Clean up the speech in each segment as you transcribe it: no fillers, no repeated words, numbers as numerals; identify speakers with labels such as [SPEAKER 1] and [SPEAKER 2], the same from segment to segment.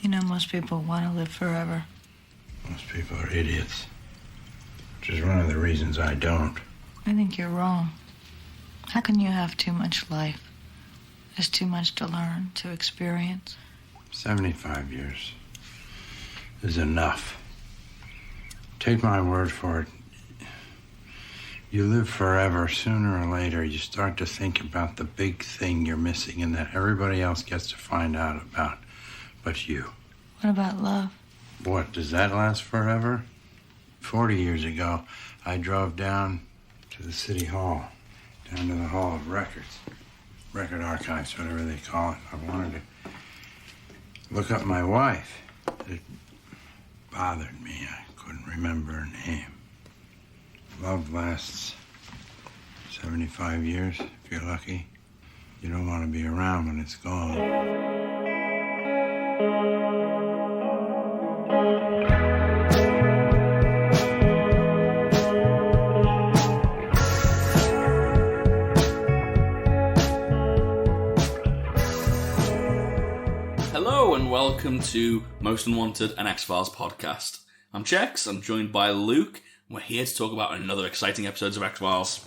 [SPEAKER 1] You know, most people want to live forever.
[SPEAKER 2] Most people are idiots. Which is one of the reasons I don't.
[SPEAKER 1] I think you're wrong. How can you have too much life? There's too much to learn, to experience.
[SPEAKER 2] 75 years is enough. Take my word for it. You live forever, sooner or later, you start to think about the big thing you're missing and that everybody else gets to find out about, but you.
[SPEAKER 1] What about love?
[SPEAKER 2] What, does that last forever? 40 years ago, I drove down to the city hall, down to the Hall of Records, record archives, whatever they call it. I wanted to look up my wife. It bothered me. I couldn't remember her name. Love lasts 75 years, if you're lucky. You don't want to be around when it's gone.
[SPEAKER 3] Hello and welcome to Most Unwanted, an X-Files podcast. I'm Chex, I'm joined by Luke. We're here to talk about another exciting episode of X-Files.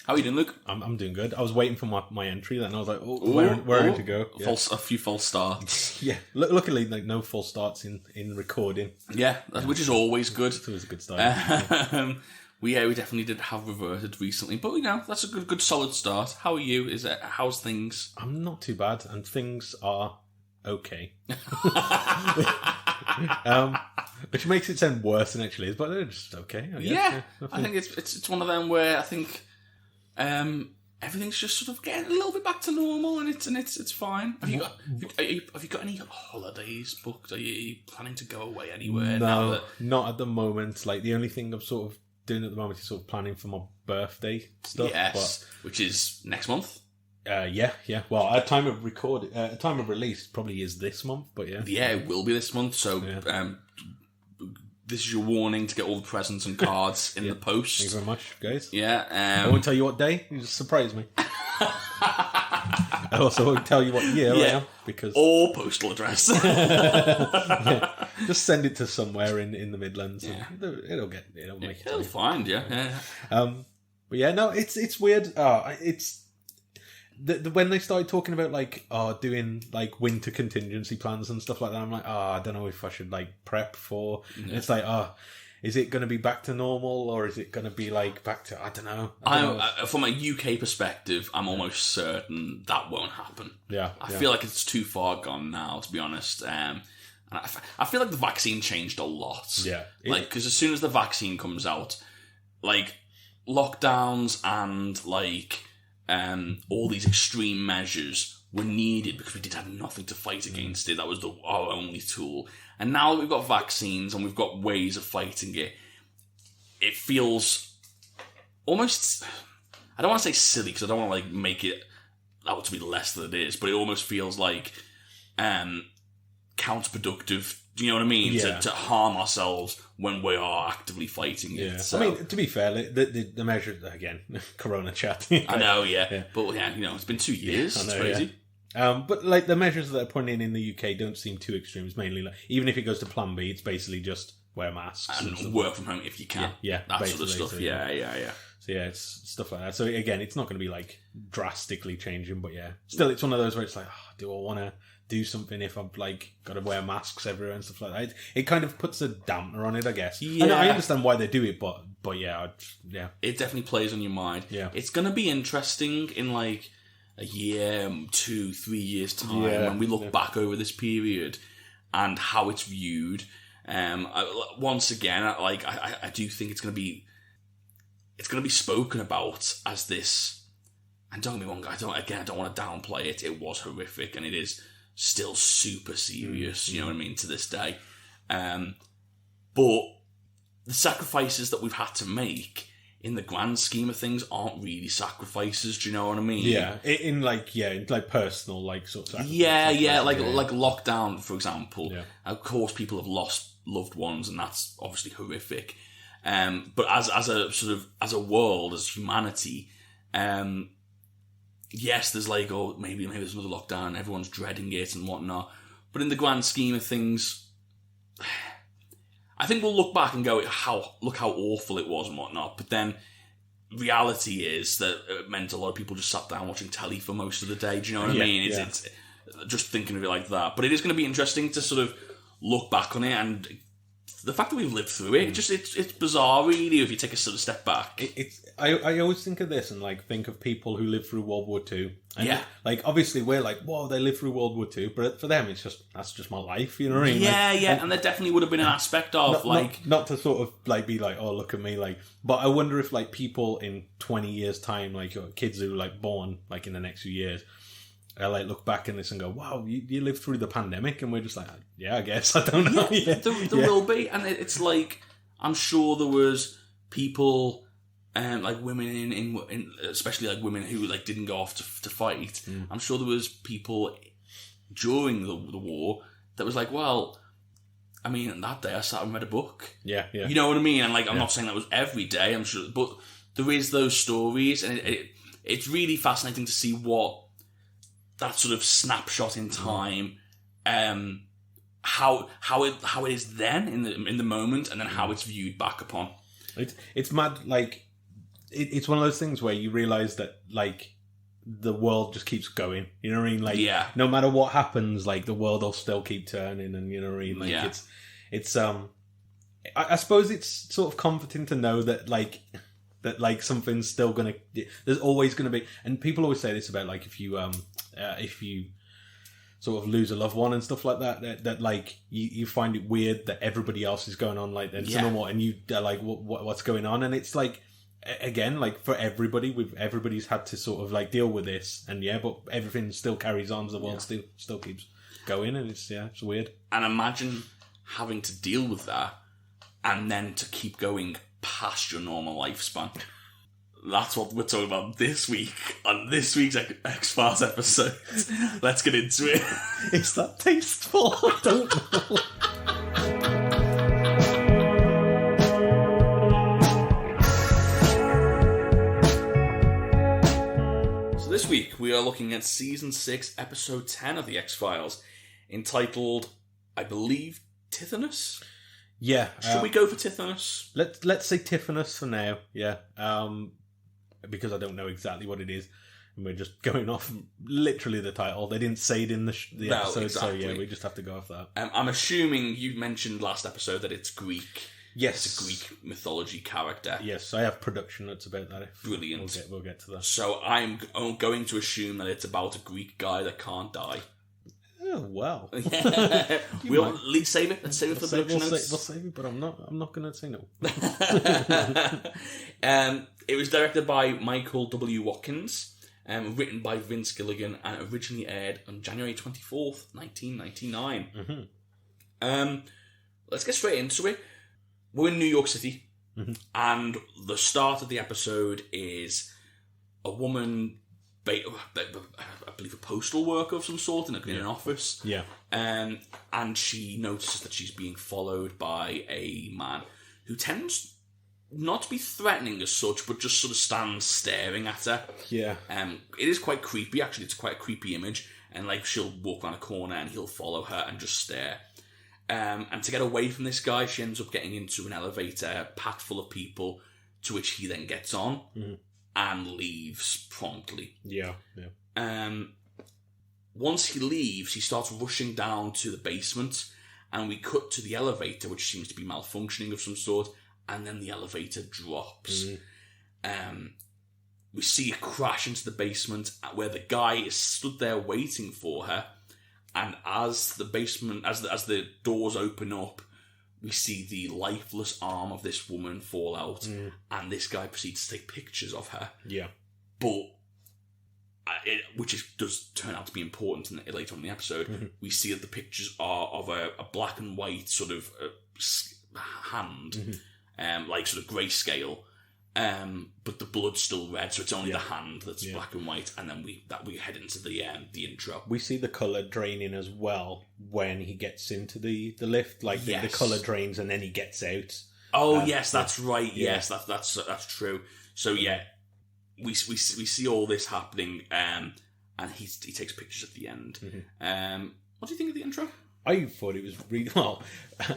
[SPEAKER 3] How are you doing, Luke?
[SPEAKER 4] I'm doing good. I was waiting for my entry, then I was like, where to go? Yeah.
[SPEAKER 3] A few false starts.
[SPEAKER 4] Yeah, luckily, like no false starts in recording.
[SPEAKER 3] Yeah, which is always good.
[SPEAKER 4] It was a good start.
[SPEAKER 3] We definitely did have reverted recently, but that's a good solid start. How are you? How's things?
[SPEAKER 4] I'm not too bad, and things are okay. Which makes it sound worse than it actually is, but they're just okay. I guess.
[SPEAKER 3] Yeah, I think it's one of them where I think everything's just sort of getting a little bit back to normal, and it's fine. Have you got any holidays booked? Are you planning to go away anywhere?
[SPEAKER 4] No, not at the moment. Like the only thing I'm sort of doing at the moment is sort of planning for my birthday stuff.
[SPEAKER 3] Yes, which is next month.
[SPEAKER 4] Yeah. Well, at time of release, probably is this month, but yeah.
[SPEAKER 3] Yeah, it will be this month. So, this is your warning to get all the presents and cards in the post.
[SPEAKER 4] Thank you very much, guys.
[SPEAKER 3] Yeah.
[SPEAKER 4] I won't tell you what day. You just surprise me. I also won't tell you what year I am because
[SPEAKER 3] or postal address.
[SPEAKER 4] Just send it to somewhere in the Midlands. Yeah. It'll make it.
[SPEAKER 3] It'll find. Yeah.
[SPEAKER 4] But yeah, no, it's weird. It's. When they started talking about doing like winter contingency plans and stuff like that, I'm like, I don't know if I should like prep for. Yeah. It's like, is it going to be back to normal or is it going to be like back to I don't know.
[SPEAKER 3] From a UK perspective, I'm almost certain that won't happen.
[SPEAKER 4] Yeah,
[SPEAKER 3] I feel like it's too far gone now, to be honest. And I feel like the vaccine changed a lot.
[SPEAKER 4] Yeah,
[SPEAKER 3] because as soon as the vaccine comes out, like lockdowns and like. All these extreme measures were needed because we did have nothing to fight against it. That was our only tool. And now that we've got vaccines and we've got ways of fighting it, it feels almost... I don't want to say silly because I don't want to like make it out to be less than it is, but it almost feels like counterproductive. Do you know what I mean?
[SPEAKER 4] Yeah.
[SPEAKER 3] To harm ourselves when we are actively fighting it.
[SPEAKER 4] Yeah.
[SPEAKER 3] So.
[SPEAKER 4] I mean, to be fair, the measure again, Corona chat.
[SPEAKER 3] I know, yeah. But it's been 2 years. It's crazy.
[SPEAKER 4] Yeah. But like the measures that they're putting in the UK don't seem too extreme. It's mainly like even if it goes to Plan B, it's basically just wear masks
[SPEAKER 3] and work from home if you can.
[SPEAKER 4] Yeah,
[SPEAKER 3] that sort of stuff.
[SPEAKER 4] So,
[SPEAKER 3] yeah.
[SPEAKER 4] So yeah, it's stuff like that. So again, it's not going to be like drastically changing, but yeah, still, it's one of those where it's like, do I want to do something if I've like got to wear masks everywhere and stuff like that? It kind of puts a dampener on it, I guess. Yeah. And I understand why they do it, but yeah,
[SPEAKER 3] it definitely plays on your mind.
[SPEAKER 4] Yeah,
[SPEAKER 3] it's going to be interesting in like a year, 2-3 years time when we look back over this period and how it's viewed. Once again, I do think it's going to be spoken about as this. And don't get me wrong, I don't want to downplay it. It was horrific, and it is still super serious. You know what I mean, to this day. But the sacrifices that we've had to make in the grand scheme of things aren't really sacrifices. Do you know what I mean?
[SPEAKER 4] Yeah, in personal sort of.
[SPEAKER 3] Like lockdown, for example. Yeah. Of course, people have lost loved ones, and that's obviously horrific. But as a sort of as a world, as humanity, yes, there's maybe there's another lockdown, everyone's dreading it and whatnot. But in the grand scheme of things, I think we'll look back and go, look how awful it was and whatnot. But then reality is that it meant a lot of people just sat down watching telly for most of the day. Do you know what I mean? It's just thinking of it like that. But it is going to be interesting to sort of look back on it, and the fact that we've lived through it, it's bizarre, really, if you take a sort of step back.
[SPEAKER 4] I always think of this and think of people who lived through World War II. And obviously we're like, whoa, they lived through World War II, but for them that's just my life, you know what I mean?
[SPEAKER 3] Yeah, and there definitely would have been an aspect of
[SPEAKER 4] not to sort of be like, oh, look at me, but I wonder if people in 20 years time, kids who are born in the next few years, look back in this and go, wow, you lived through the pandemic, and we're just like, yeah, I guess, I don't know.
[SPEAKER 3] There will be, and it's I'm sure there was people, women in especially women who didn't go off to fight. I'm sure there was people during the war that was well, I mean, that day I sat and read a book. Yeah. You know what I mean? And I'm not saying that was every day, I'm sure, but there is those stories, and it's really fascinating to see what that sort of snapshot in time, how it is then in the moment, and then how it's viewed back upon.
[SPEAKER 4] It's mad. It's one of those things where you realise that the world just keeps going. You know what I mean? No matter what happens, the world will still keep turning, and you know what I mean? It's I suppose it's sort of comforting to know that that something's still gonna. There's always gonna be, and people always say this about if you sort of lose a loved one and stuff like that you find it weird that everybody else is going on it's normal, and you what's going on, and it's again for everybody, everybody's had to sort of deal with this, and but everything still carries on, the world still keeps going, and it's weird. And
[SPEAKER 3] imagine having to deal with that and then to keep going past your normal lifespan. That's what we're talking about this week on this week's X-Files episode. Let's get into it.
[SPEAKER 4] Is that tasteful? I don't know.
[SPEAKER 3] So this week we are looking at Season 6, Episode 10 of the X-Files, entitled, I believe, Tithonus?
[SPEAKER 4] Yeah.
[SPEAKER 3] Should we go for Tithonus?
[SPEAKER 4] Let's say Tithonus for now, yeah. Because I don't know exactly what it is, and we're just going off literally the title. They didn't say it in the episode, exactly. So we just have to go off that.
[SPEAKER 3] I'm assuming you mentioned last episode that it's Greek.
[SPEAKER 4] Yes.
[SPEAKER 3] It's a Greek mythology character.
[SPEAKER 4] Yes, I have production notes about that.
[SPEAKER 3] Brilliant.
[SPEAKER 4] We'll get to that.
[SPEAKER 3] So I'm going to assume that it's about a Greek guy that can't die.
[SPEAKER 4] Oh, well.
[SPEAKER 3] We'll save it. Let's save it for the production notes.
[SPEAKER 4] We'll save it, but I'm not going to say no.
[SPEAKER 3] It was directed by Michael W. Watkins, written by Vince Gilligan, and originally aired on January 24th, 1999. Let's get straight into it. We're in New York City, and the start of the episode is a woman, I believe a postal worker of some sort in an office.
[SPEAKER 4] Yeah.
[SPEAKER 3] And she notices that she's being followed by a man who tends not to be threatening as such, but just sort of stands staring at her.
[SPEAKER 4] Yeah.
[SPEAKER 3] It is quite creepy, actually. It's quite a creepy image. And she'll walk around a corner and he'll follow her and just stare. And to get away from this guy, she ends up getting into an elevator packed full of people, to which he then gets on. And leaves promptly.
[SPEAKER 4] Yeah.
[SPEAKER 3] Once he leaves, he starts rushing down to the basement, and we cut to the elevator, which seems to be malfunctioning of some sort, and then the elevator drops. We see a crash into the basement, where the guy is stood there waiting for her, and as the doors open up, we see the lifeless arm of this woman fall out, and this guy proceeds to take pictures of her.
[SPEAKER 4] Yeah.
[SPEAKER 3] But, does turn out to be important later on in the episode, we see that the pictures are of a black and white sort of hand, sort of grayscale, but the blood's still red, so it's only the hand that's black and white, and then we head into the intro.
[SPEAKER 4] We see the colour draining as well when he gets into the lift, the colour drains and then he gets out.
[SPEAKER 3] Oh yes, that's right. Yes, that's true. So yeah, we see all this happening, and he takes pictures at the end. What do you think of the intro?
[SPEAKER 4] I thought it was really well.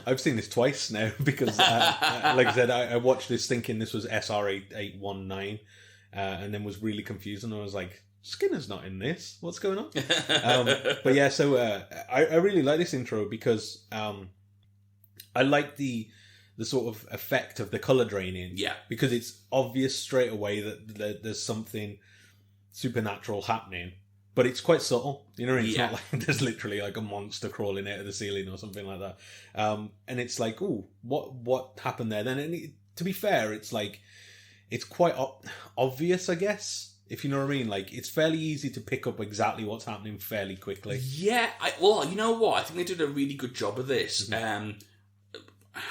[SPEAKER 4] I've seen this twice now because, like I said, I watched this thinking this was SR819, and then was really confused, and I was like, Skinner's not in this. What's going on? But yeah, so I really like this intro because I like the sort of effect of the color draining.
[SPEAKER 3] Yeah,
[SPEAKER 4] because it's obvious straight away that there's something supernatural happening. But it's quite subtle, you know. It's not like there's literally like a monster crawling out of the ceiling or something like that. And it's like, ooh, what happened there? Then, to be fair, it's like it's quite obvious, I guess, if you know what I mean. Like it's fairly easy to pick up exactly what's happening fairly quickly.
[SPEAKER 3] Yeah, well, you know what? I think they did a really good job of this. Mm-hmm.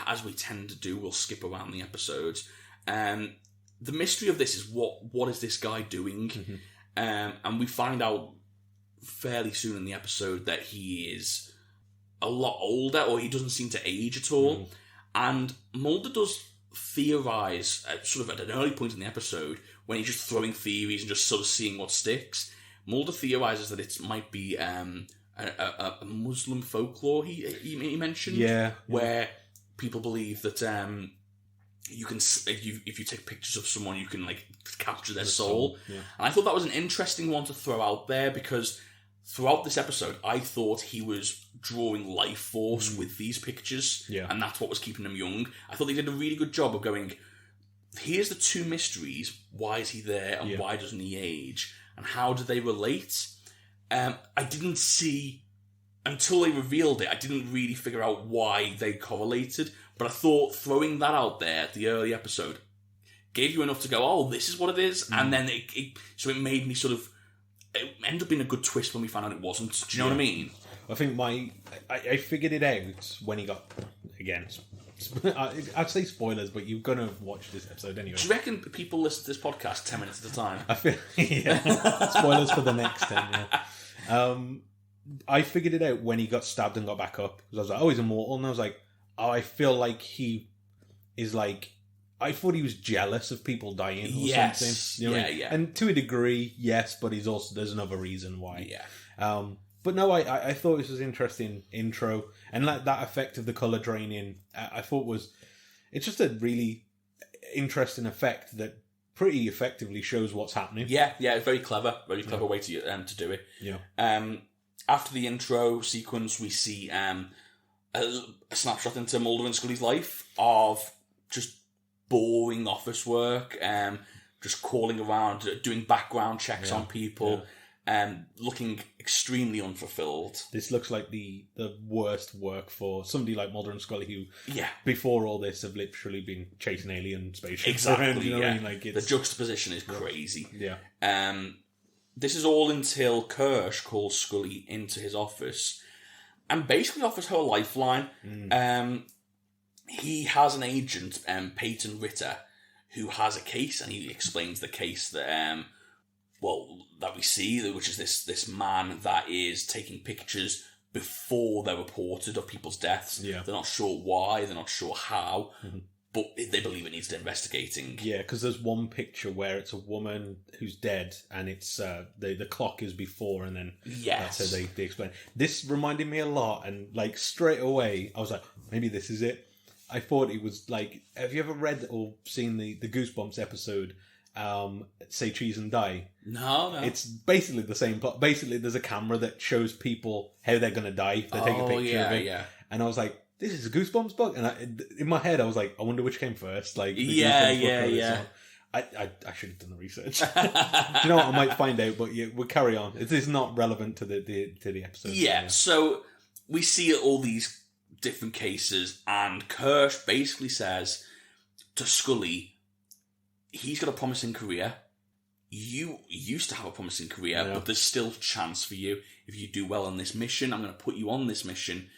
[SPEAKER 3] As we tend to do, we'll skip around the episodes. The mystery of this is what is this guy doing? Mm-hmm. And we find out fairly soon in the episode that he is a lot older, or he doesn't seem to age at all. And Mulder does theorise, sort of at an early point in the episode, when he's just throwing theories and just sort of seeing what sticks. Mulder theorises that it might be a Muslim folklore he mentioned, where people believe that you can, if you take pictures of someone, you can like capture their soul. Yeah. And I thought that was an interesting one to throw out there, because throughout this episode, I thought he was drawing life force with these pictures, and that's what was keeping him young. I thought they did a really good job of going, here's the two mysteries. Why is he there, and why doesn't he age? And how do they relate? I didn't see, until they revealed it, I didn't really figure out why they correlated. But I thought throwing that out there at the early episode gave you enough to go, oh, this is what it is. And then so it made me sort of, it ended up being a good twist when we found out it wasn't. Do you know what I mean?
[SPEAKER 4] I think I figured it out when he got, again, I'd say spoilers, but you're going to watch this episode anyway.
[SPEAKER 3] Do you reckon people listen to this podcast 10 minutes at a time?
[SPEAKER 4] I feel, spoilers for the next 10, I figured it out when he got stabbed and got back up. Because I was like, oh, he's immortal. And I was like, oh, I feel like he is like, I thought he was jealous of people dying or something. You know what I mean? And to a degree, yes, but he's also, there's another reason why. Yeah. But no, I thought this was an interesting intro. And like that effect of the colour draining, I thought it's just a really interesting effect that pretty effectively shows what's happening.
[SPEAKER 3] Yeah, it's very clever way to do it. Yeah. After the intro sequence, we see a snapshot into Mulder and Scully's life of just boring office work, just calling around, doing background checks on people, looking extremely unfulfilled.
[SPEAKER 4] This looks like the worst work for somebody like Mulder and Scully, who before all this have literally been chasing alien spaceships around. You know what I mean? Like
[SPEAKER 3] the juxtaposition is crazy.
[SPEAKER 4] Yeah.
[SPEAKER 3] This is all until Kirsch calls Scully into his office and basically offers her a lifeline. He has an agent, Peyton Ritter, who has a case, and he explains the case that that we see, which is this man that is taking pictures before they're reported of people's deaths. Yeah. They're not sure why, they're not sure how, but they believe it needs investigating.
[SPEAKER 4] Yeah, because there's one picture where it's a woman who's dead, and it's the clock is before, and then that's how they explain. This reminded me a lot, and like straight away, I was like, maybe this is it. I thought it was like, have you ever read or seen the Goosebumps episode, Say Cheese and Die?
[SPEAKER 3] No.
[SPEAKER 4] It's basically the same plot. Basically, there's a camera that shows people how they're going to die if they take a picture of it. Yeah. And I was like, this is a Goosebumps book? And in my head, I was like, I wonder which came first. Like,
[SPEAKER 3] yeah.
[SPEAKER 4] I should have done the research. Do you know what? I might find out, but we'll carry on. It is not relevant to the episode.
[SPEAKER 3] Yeah, so we see all these different cases, and Kirsch basically says to Scully, he's got a promising career. You used to have a promising career, but there's still chance for you. If you do well on this mission, I'm going to put you on this mission,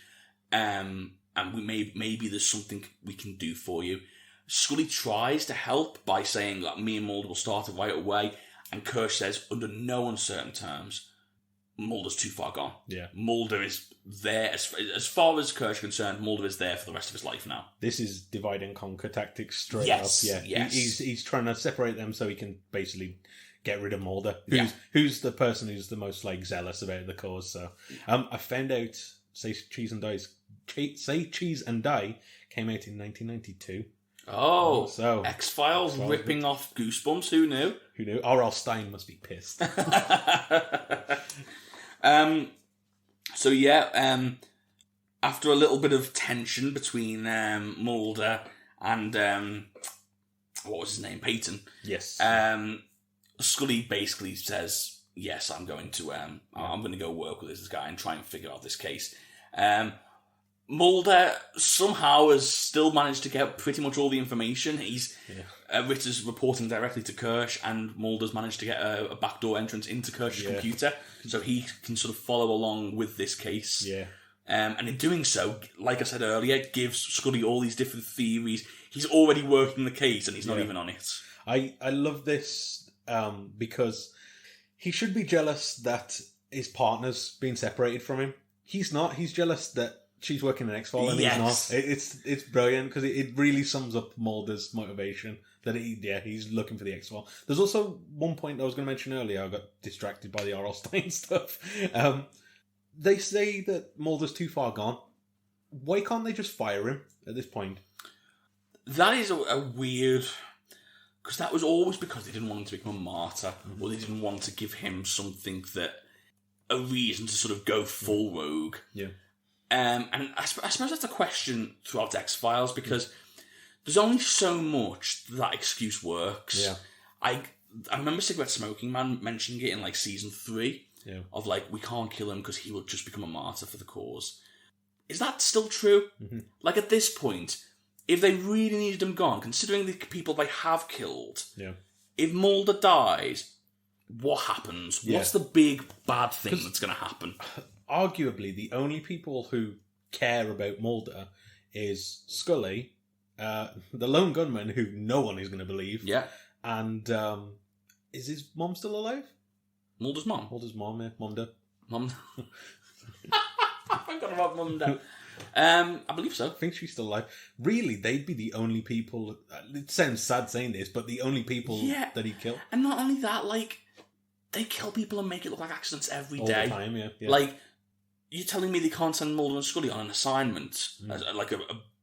[SPEAKER 3] and maybe there's something we can do for you. Scully tries to help by saying that me and Mulder will start it right away, and Kirsch says, under no uncertain terms, Mulder's too far gone.
[SPEAKER 4] Yeah.
[SPEAKER 3] Mulder is there. As far as Kirsch is concerned, Mulder is there for the rest of his life now.
[SPEAKER 4] This is divide and conquer tactics straight up. Yeah.
[SPEAKER 3] Yes.
[SPEAKER 4] He's trying to separate them so he can basically get rid of Mulder, who's the person who's the most like zealous about the cause. So I found out Say Cheese and Die came out in 1992.
[SPEAKER 3] Oh,
[SPEAKER 4] so
[SPEAKER 3] X-Files ripping off Goosebumps. Who knew?
[SPEAKER 4] Who knew? R.L. Stein must be pissed.
[SPEAKER 3] So yeah, after a little bit of tension between Mulder and what was his name, Peyton?
[SPEAKER 4] Yes.
[SPEAKER 3] Scully basically says, "Yes, I'm going to go work with this guy and try and figure out this case." Mulder somehow has still managed to get pretty much all the information. Ritter's reporting directly to Kirsch, and Mulder's managed to get a backdoor entrance into Kirsch's computer, so he can sort of follow along with this case.
[SPEAKER 4] Yeah.
[SPEAKER 3] And in doing so, like I said earlier, gives Scully all these different theories. He's already working the case, and he's not even on it.
[SPEAKER 4] I love this because he should be jealous that his partner's been separated from him. He's not. He's jealous that she's working in X-Files and he's not. It's brilliant because it really sums up Mulder's motivation that he's looking for the X-Files. There's also one point I was going to mention earlier. I got distracted by the R.L. Stein stuff. They say that Mulder's too far gone. Why can't they just fire him at this point?
[SPEAKER 3] That is a weird... Because that was always because they didn't want him to become a martyr, or they didn't want to give him something that... a reason to sort of go full rogue.
[SPEAKER 4] Yeah.
[SPEAKER 3] And I suppose that's a question throughout X-Files, because there's only so much that excuse works.
[SPEAKER 4] Yeah.
[SPEAKER 3] I remember Cigarette Smoking Man mentioning it in like season 3, of like, we can't kill him because he will just become a martyr for the cause. Is that still true? Mm-hmm. Like at this point, if they really needed him gone, considering the people they have killed, if Mulder dies, what happens?
[SPEAKER 4] Yeah.
[SPEAKER 3] What's the big bad thing that's going to happen?
[SPEAKER 4] Arguably, the only people who care about Mulder is Scully, the lone gunman who no one is going to believe.
[SPEAKER 3] Yeah.
[SPEAKER 4] And is his mom still alive?
[SPEAKER 3] Mulder's mom?
[SPEAKER 4] Mulder's mom, yeah. Mulder.
[SPEAKER 3] Mum. I forgot about Mulder. I believe so.
[SPEAKER 4] I think she's still alive. Really, they'd be the only people... It sounds sad saying this, but the only people that he'd kill.
[SPEAKER 3] And not only that, like, they kill people and make it look like accidents every day.
[SPEAKER 4] All the time, yeah.
[SPEAKER 3] Like, you're telling me they can't send Mulder and Scully on an assignment, like a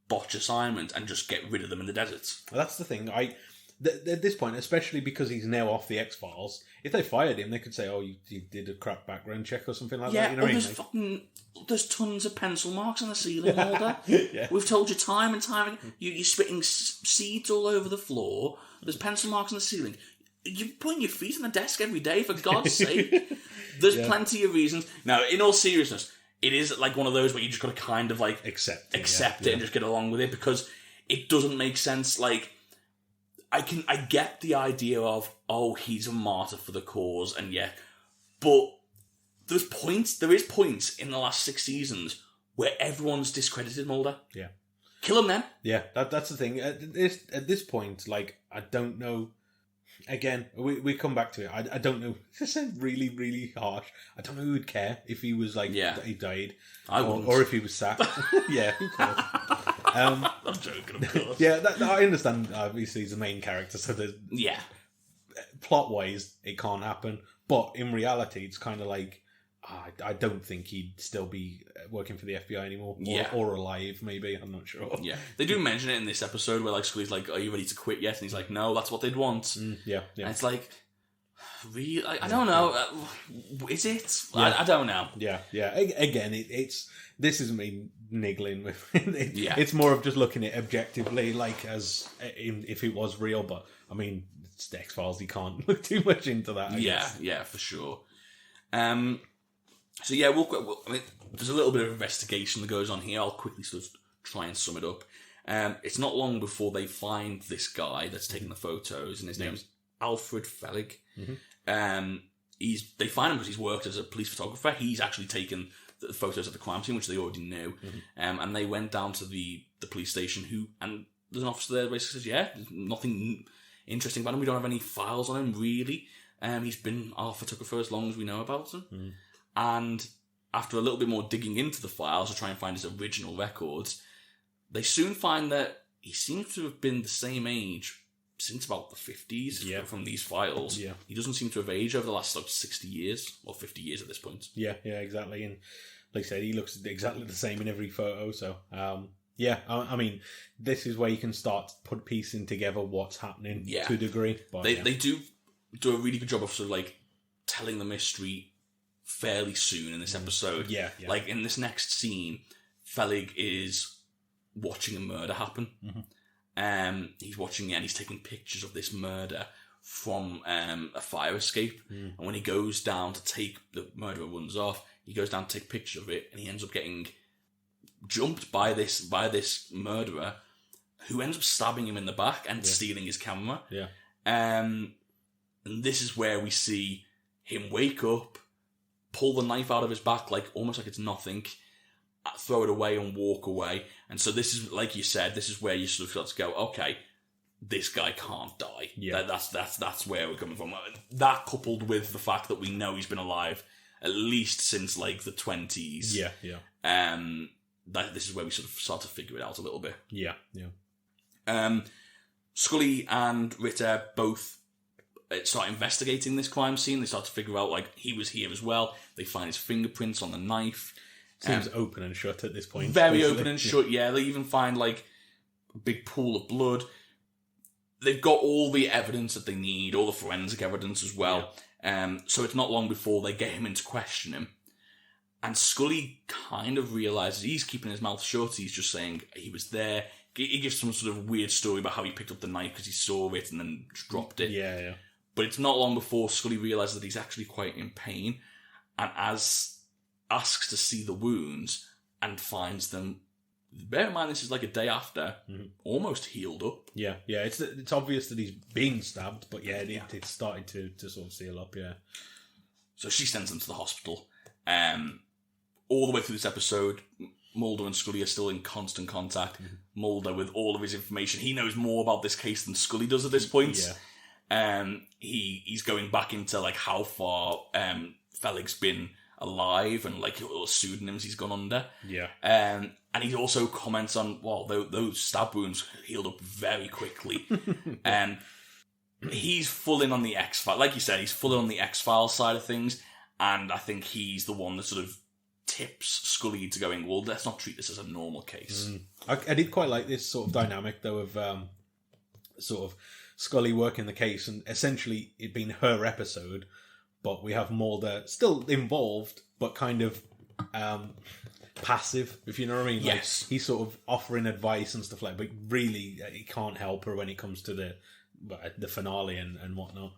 [SPEAKER 3] botch assignment, and just get rid of them in the desert?
[SPEAKER 4] Well, that's the thing. At this point, especially because he's now off the X-Files, if they fired him, they could say, "Oh, you did a crap background check or something like that." You know what I mean?
[SPEAKER 3] There's tons of pencil marks on the ceiling, Mulder.
[SPEAKER 4] Yeah.
[SPEAKER 3] We've told you time and time again. You're spitting seeds all over the floor. There's pencil marks on the ceiling. You're putting your feet on the desk every day, for God's sake. There's plenty of reasons. Now, in all seriousness, it is like one of those where you just got to kind of like accept it and just get along with it, because it doesn't make sense. Like, I get the idea of, oh, he's a martyr for the cause, and but there is points in the last 6 seasons where everyone's discredited Mulder. Yeah. Kill him then.
[SPEAKER 4] Yeah, that's the thing. At this point, like, I don't know. Again, we come back to it. I don't know. This sounds really, really harsh. I don't know who would care if he was like, that he died. Or if he was sacked. Yeah, who cares?
[SPEAKER 3] I'm joking, of course.
[SPEAKER 4] Yeah, I understand, obviously, he's the main character, so there's...
[SPEAKER 3] Yeah.
[SPEAKER 4] Plot-wise, it can't happen. But in reality, it's kind of like, I don't think he'd still be working for the FBI anymore. Or alive, maybe. I'm not sure.
[SPEAKER 3] Yeah. They do mention it in this episode where, like, Scully's like, "Are you ready to quit yet?" And he's like, "No, that's what they'd want."
[SPEAKER 4] Yeah.
[SPEAKER 3] And it's like, really? I don't know. Is it? Yeah. I don't know.
[SPEAKER 4] Yeah. Again, this isn't me niggling with it. It's more of just looking at it objectively, like, as if it was real. But, I mean, it's the X-Files. You can't look too much into that, I guess.
[SPEAKER 3] Yeah, for sure. So yeah, I mean, there's a little bit of investigation that goes on here. I'll quickly sort of try and sum it up. It's not long before they find this guy that's taking the photos, and his name's Alfred Fellig. Mm-hmm. They find him because he's worked as a police photographer. He's actually taken the photos of the crime scene, which they already knew. Mm-hmm. And they went down to the police station, and there's an officer there that basically says, there's nothing interesting about him. We don't have any files on him, really. He's been our photographer as long as we know about him. Mm. And after a little bit more digging into the files to try and find his original records, they soon find that he seems to have been the same age since about the 50s from these files. Yeah. He doesn't seem to have aged over the last 60 years, or 50 years at this point.
[SPEAKER 4] Yeah, exactly. And like I said, he looks exactly the same in every photo. So, yeah, I mean, this is where you can start to piecing together what's happening to a degree. But
[SPEAKER 3] they do a really good job of sort of like telling the mystery fairly soon in this episode.
[SPEAKER 4] Yeah.
[SPEAKER 3] Like in this next scene, Felig is watching a murder happen. He's watching it and he's taking pictures of this murder from a fire escape. And when he goes down to take, the murderer runs off, he goes down to take pictures of it and he ends up getting jumped by this murderer who ends up stabbing him in the back and stealing his camera. And this is where we see him wake up, pull the knife out of his back like almost like it's nothing, throw it away and walk away. And so this is, like you said, this is where you sort of start to go, okay, this guy can't die. That's where we're coming from. That coupled with the fact that we know he's been alive at least since like the 20s. This is where we sort of start to figure it out a little bit. Scully and Ritter both start investigating this crime scene. They start to figure out like he was here as well. They find his fingerprints on the knife.
[SPEAKER 4] Seems open and shut at this point.
[SPEAKER 3] Very open and shut, yeah. They even find like a big pool of blood. They've got all the evidence that they need, all the forensic evidence as well. So it's not long before they get him in to question him. And Scully kind of realises he's keeping his mouth shut. He's just saying he was there. He gives some sort of weird story about how he picked up the knife because he saw it and then just dropped it. But it's not long before Scully realises that he's actually quite in pain and asks to see the wounds and finds them. Bear in mind, this is like a day after, almost healed up.
[SPEAKER 4] It's obvious that he's been stabbed, but it's started to sort of seal up,
[SPEAKER 3] So she sends them to the hospital. All the way through this episode, Mulder and Scully are still in constant contact. Mulder, with all of his information, he knows more about this case than Scully does at this point. He's going back into like how far Felig's been alive and like little pseudonyms he's gone under. And he also comments on, well, those stab wounds healed up very quickly. He's full in on the X-Files. Like you said, he's full in on the X-Files side of things. And I think he's the one that sort of tips Scully to going, well, let's not treat this as a normal case.
[SPEAKER 4] I did quite like this sort of dynamic, though, of sort of Scully working the case and essentially it being her episode, but we have Mulder still involved, but kind of passive, if you know what I mean.
[SPEAKER 3] Yes.
[SPEAKER 4] Like, he's sort of offering advice and stuff like that, but really he can't help her when it comes to the finale and whatnot.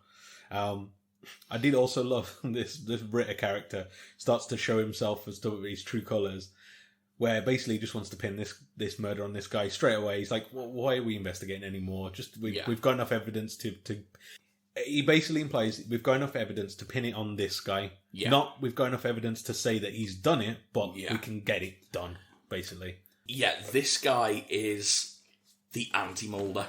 [SPEAKER 4] I did also love this Ritter character starts to show himself as to his true colours, where basically he just wants to pin this murder on this guy straight away. He's like, well, why are we investigating anymore? We've got enough evidence to. He basically implies we've got enough evidence to pin it on this guy. Not we've got enough evidence to say that he's done it, but we can get it done, basically.
[SPEAKER 3] Yeah, this guy is the anti-Mulder.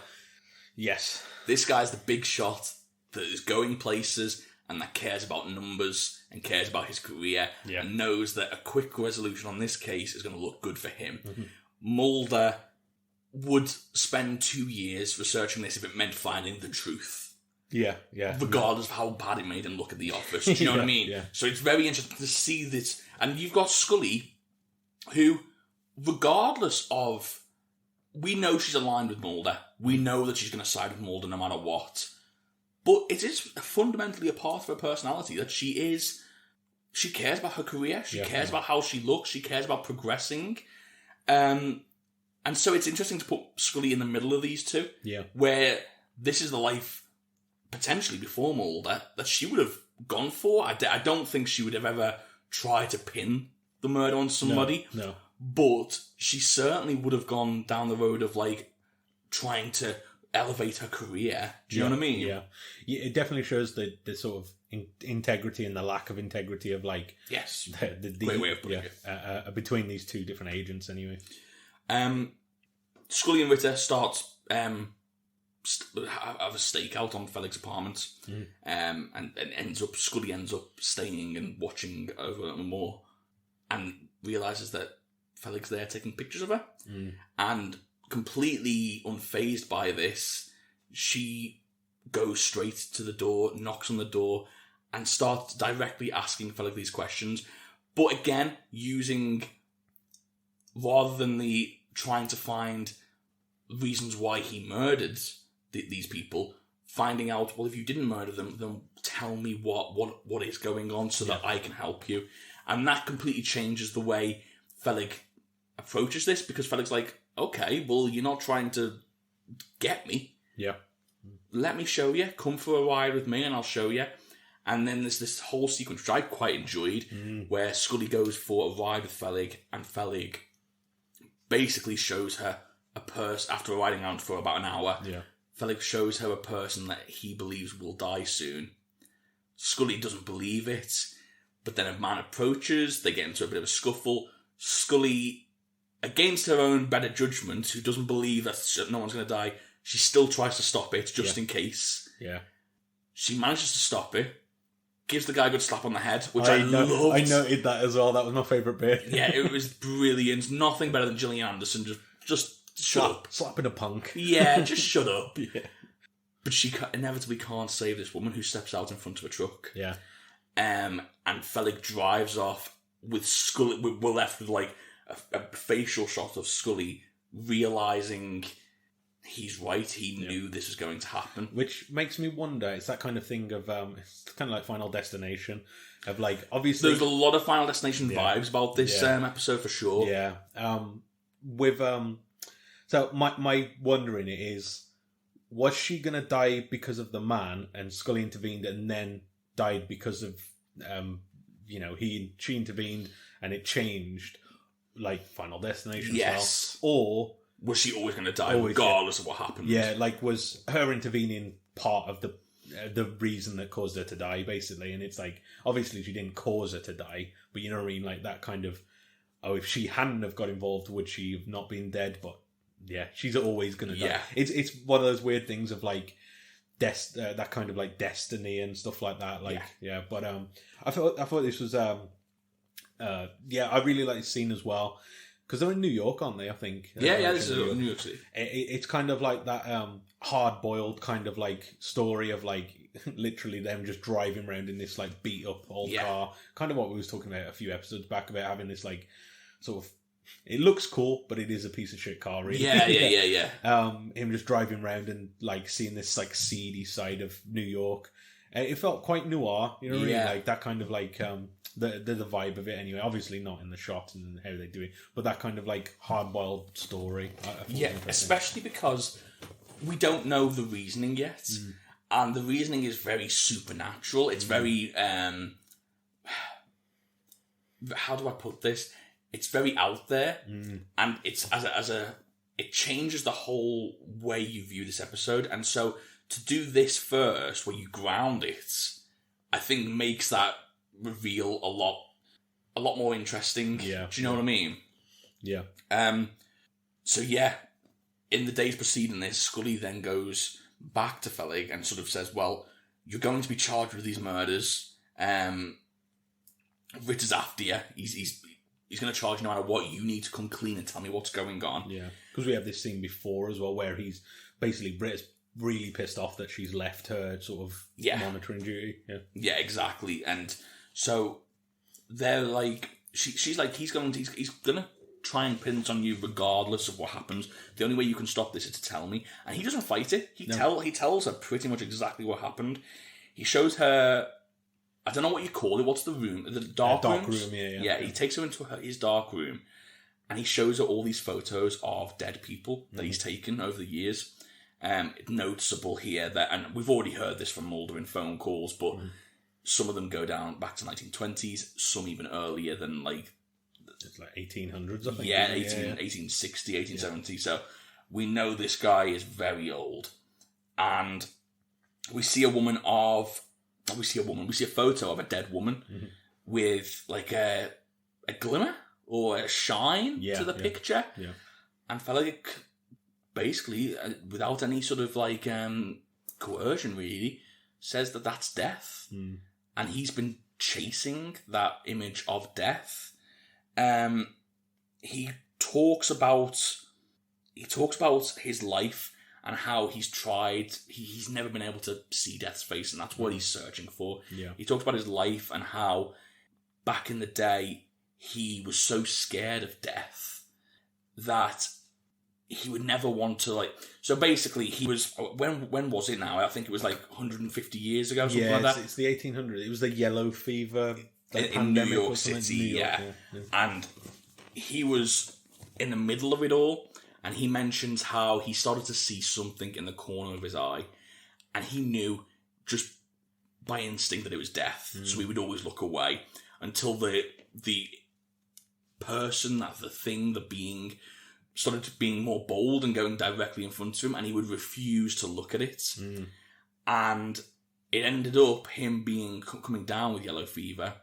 [SPEAKER 4] Yes.
[SPEAKER 3] This guy's the big shot that is going places and that cares about numbers and cares about his career and knows that a quick resolution on this case is going to look good for him. Mulder would spend 2 years researching this if it meant finding the truth. Regardless of how bad it made him look at The Office. Do you know what I mean? So it's very interesting to see this. And you've got Scully, who, regardless of... We know she's aligned with Mulder. We know that she's going to side with Mulder no matter what. But it is fundamentally a part of her personality that she cares about her career. She cares about how she looks. She cares about progressing. And so it's interesting to put Scully in the middle of these two. Where this is the life, potentially before Mulder, that she would have gone for. I don't think she would have ever tried to pin the murder on somebody.
[SPEAKER 4] No.
[SPEAKER 3] But she certainly would have gone down the road of like trying to elevate her career. Do you know what I mean?
[SPEAKER 4] Yeah, it definitely shows the sort of integrity and the lack of integrity of like the
[SPEAKER 3] great way of putting it.
[SPEAKER 4] Between these two different agents anyway.
[SPEAKER 3] Scully and Ritter start have a stakeout on Felig's apartment, and Scully ends up staying and watching over more, and realizes that Felig's there taking pictures of her, and completely unfazed by this, she goes straight to the door, knocks on the door, and starts directly asking Felig these questions. But again, using, rather than the trying to find reasons why he murdered these people, finding out, well, if you didn't murder them, then tell me what is going on so that I can help you. And that completely changes the way Felig approaches this, because Felig's like, okay, well, you're not trying to get me.
[SPEAKER 4] Yeah.
[SPEAKER 3] Let me show you. Come for a ride with me and I'll show you. And then there's this whole sequence, which I quite enjoyed, where Scully goes for a ride with Felig, and Felig basically shows her a person, after riding around for about an hour, Felig shows her a person that he believes will die soon. Scully doesn't believe it, but then a man approaches, they get into a bit of a scuffle. Scully, against her own better judgment, who doesn't believe that no one's going to die, she still tries to stop it, just in case.
[SPEAKER 4] Yeah.
[SPEAKER 3] She manages to stop it, gives the guy a good slap on the head, which I loved.
[SPEAKER 4] I noted that as well. That was my favourite bit.
[SPEAKER 3] Yeah, it was brilliant. Nothing better than Gillian Anderson just shut up.
[SPEAKER 4] Slapping a punk.
[SPEAKER 3] Yeah, just shut up.
[SPEAKER 4] Yeah.
[SPEAKER 3] But she inevitably can't save this woman who steps out in front of a truck.
[SPEAKER 4] Yeah.
[SPEAKER 3] And Felig drives off with Scully. We're left with like a facial shot of Scully realising he's right. He knew this was going to happen.
[SPEAKER 4] Which makes me wonder, it's that kind of thing of, it's kind of like Final Destination, of like, obviously...
[SPEAKER 3] There's a lot of Final Destination vibes about this episode for sure.
[SPEAKER 4] Yeah. So my wondering is, was she going to die because of the man and Scully intervened and then died because of, she intervened and it changed, like Final Destination style? Or...
[SPEAKER 3] was she always going to die, regardless of what happened?
[SPEAKER 4] Yeah, like, was her intervening part of the reason that caused her to die, basically? And it's like, obviously she didn't cause her to die, but you know what I mean? Like, that kind of, if she hadn't have got involved, would she have not been dead? But, yeah, she's always going to die. It's one of those weird things of, like, that kind of, like, destiny and stuff like that. Like, but I thought this was, I really like the scene as well. Because they're in New York, aren't they, I think?
[SPEAKER 3] This is New York City.
[SPEAKER 4] It's kind of like that hard-boiled kind of like story of like literally them just driving around in this like beat-up old car. Kind of what we was talking about a few episodes back about having this like sort of... It looks cool, but it is a piece of shit car, really.
[SPEAKER 3] Yeah.
[SPEAKER 4] Him just driving around and like seeing this like seedy side of New York. It felt quite noir, you know what I mean? Like that kind of like... the vibe of it anyway. Obviously not in the shot and how they do it, but that kind of like hard-boiled story.
[SPEAKER 3] Especially because we don't know the reasoning yet, and the reasoning is very supernatural. It's very how do I put this? It's very out there, and it's it changes the whole way you view this episode. And so to do this first, where you ground it, I think makes that reveal a lot more interesting.
[SPEAKER 4] Yeah.
[SPEAKER 3] Do you know what I mean?
[SPEAKER 4] Yeah.
[SPEAKER 3] So yeah, in the days preceding this, Scully then goes back to Felig and sort of says, well, you're going to be charged with these murders. Ritter's after you. He's going to charge you no matter what. You need to come clean and tell me what's going on.
[SPEAKER 4] Yeah. Because we have this scene before as well where he's basically Ritter's really pissed off that she's left her sort of monitoring duty.
[SPEAKER 3] Yeah, exactly. And so they're like, she's like, he's gonna try and pin it on you regardless of what happens. The only way you can stop this is to tell me. And he doesn't fight it. He tells her pretty much exactly what happened. He shows her, I don't know what you call it. What's the room? The dark room. Yeah. He takes her into his dark room, and he shows her all these photos of dead people that he's taken over the years. Noticeable here that, and we've already heard this from Mulder in phone calls, but some of them go down back to 1920s, some even earlier than like...
[SPEAKER 4] It's like 1800s, I think.
[SPEAKER 3] Yeah, 1860, 1870. So we know this guy is very old. And we see a photo of a dead woman with like a glimmer or a shine to the picture. Yeah. And Felig basically, without any sort of like coercion really, says that that's death. And he's been chasing that image of death. He talks about his life and how he's never been able to see death's face, and that's what he's searching for. Yeah. He talks about his life and how back in the day, he was so scared of death that he would never want to, like... So basically, he was... When was it now? I think it was like 150 years ago, something like that.
[SPEAKER 4] It's the 1800s. It was the yellow fever
[SPEAKER 3] in New York City, yeah. And he was in the middle of it all, and he mentions how he started to see something in the corner of his eye, and he knew just by instinct that it was death, so he would always look away until the person, the thing, the being, started being more bold and going directly in front of him, and he would refuse to look at it. And it ended up him coming down with yellow fever,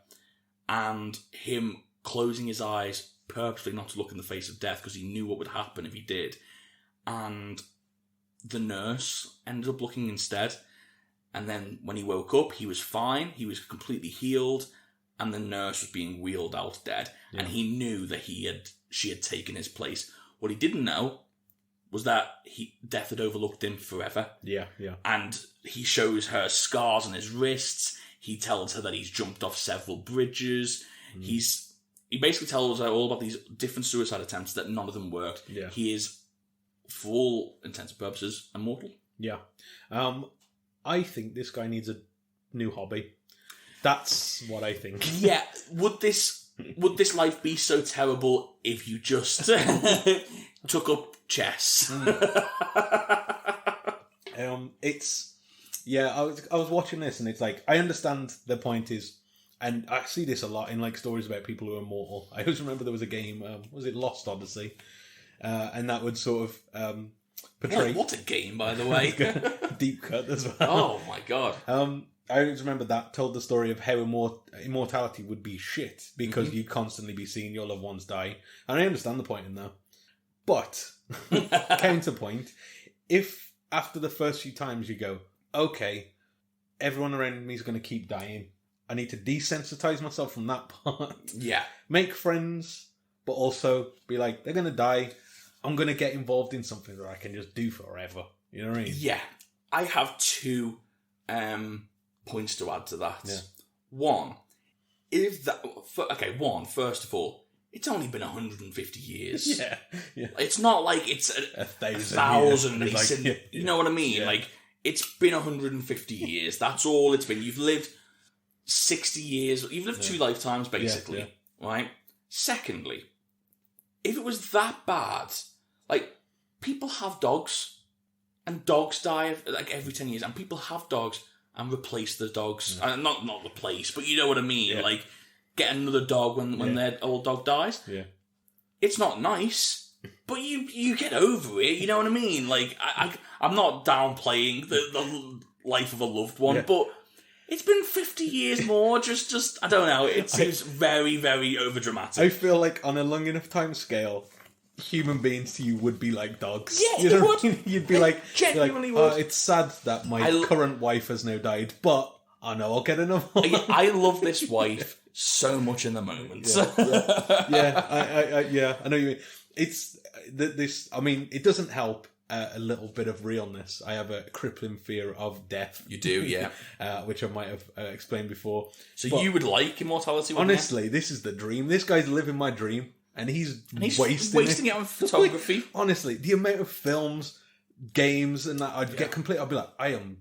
[SPEAKER 3] and him closing his eyes purposely not to look in the face of death because he knew what would happen if he did. And the nurse ended up looking instead. And then when he woke up, he was fine. He was completely healed. And the nurse was being wheeled out dead. Yeah. And he knew that she had taken his place. What he didn't know was that death had overlooked him forever.
[SPEAKER 4] Yeah.
[SPEAKER 3] And he shows her scars on his wrists. He tells her that he's jumped off several bridges. He basically tells her all about these different suicide attempts that none of them worked.
[SPEAKER 4] Yeah.
[SPEAKER 3] He is, for all intents and purposes, immortal.
[SPEAKER 4] Yeah. I think this guy needs a new hobby. That's what I think.
[SPEAKER 3] Yeah. Would this life be so terrible if you just took up chess?
[SPEAKER 4] I was watching this, and it's like, I understand the point is, and I see this a lot in like stories about people who are immortal. I always remember there was a game, was it Lost Odyssey? And that would sort of portray...
[SPEAKER 3] What a game, by the way.
[SPEAKER 4] Deep cut as well.
[SPEAKER 3] Oh my god.
[SPEAKER 4] I always remember that told the story of how immortality would be shit, because you'd constantly be seeing your loved ones die. And I understand the point in that. But, counterpoint, if after the first few times you go, okay, everyone around me is going to keep dying, I need to desensitize myself from that part.
[SPEAKER 3] Yeah.
[SPEAKER 4] Make friends, but also be like, they're going to die. I'm going to get involved in something that I can just do forever. You know what I mean?
[SPEAKER 3] Yeah. I have two points to add to that.
[SPEAKER 4] Yeah.
[SPEAKER 3] One, first of all, it's only been 150 years.
[SPEAKER 4] Yeah.
[SPEAKER 3] It's not like it's a thousand. You know what I mean? Yeah. Like, it's been 150 years. That's all it's been. You've lived 60 years. You've lived 2 lifetimes, basically. Right? Secondly, if it was that bad, like, people have dogs, and dogs die like every 10 years, and people have dogs and replace the dogs. Not replace, but you know what I mean. Yeah. Like, get another dog when their old dog dies.
[SPEAKER 4] Yeah.
[SPEAKER 3] It's not nice, but you get over it, you know what I mean? Like, I'm not downplaying the life of a loved one, but it's been 50 years more, just I don't know, it seems very, very overdramatic.
[SPEAKER 4] I feel like on a long enough time scale, human beings to you would be like dogs.
[SPEAKER 3] Yeah,
[SPEAKER 4] you know
[SPEAKER 3] would.
[SPEAKER 4] You'd be like,
[SPEAKER 3] genuinely would.
[SPEAKER 4] It's sad that my current wife has now died, but I know I'll get another one.
[SPEAKER 3] I love this wife so much in the moment.
[SPEAKER 4] I know you mean. It's this. I mean, it doesn't help a little bit of realness. I have a crippling fear of death.
[SPEAKER 3] You do, yeah.
[SPEAKER 4] Which I might have explained before.
[SPEAKER 3] So you would like immortality?
[SPEAKER 4] Honestly, this is the dream. This guy's living my dream, and he's wasting
[SPEAKER 3] it on photography.
[SPEAKER 4] Honestly, the amount of films, games, and that I'd get complete. I'd be like, I'm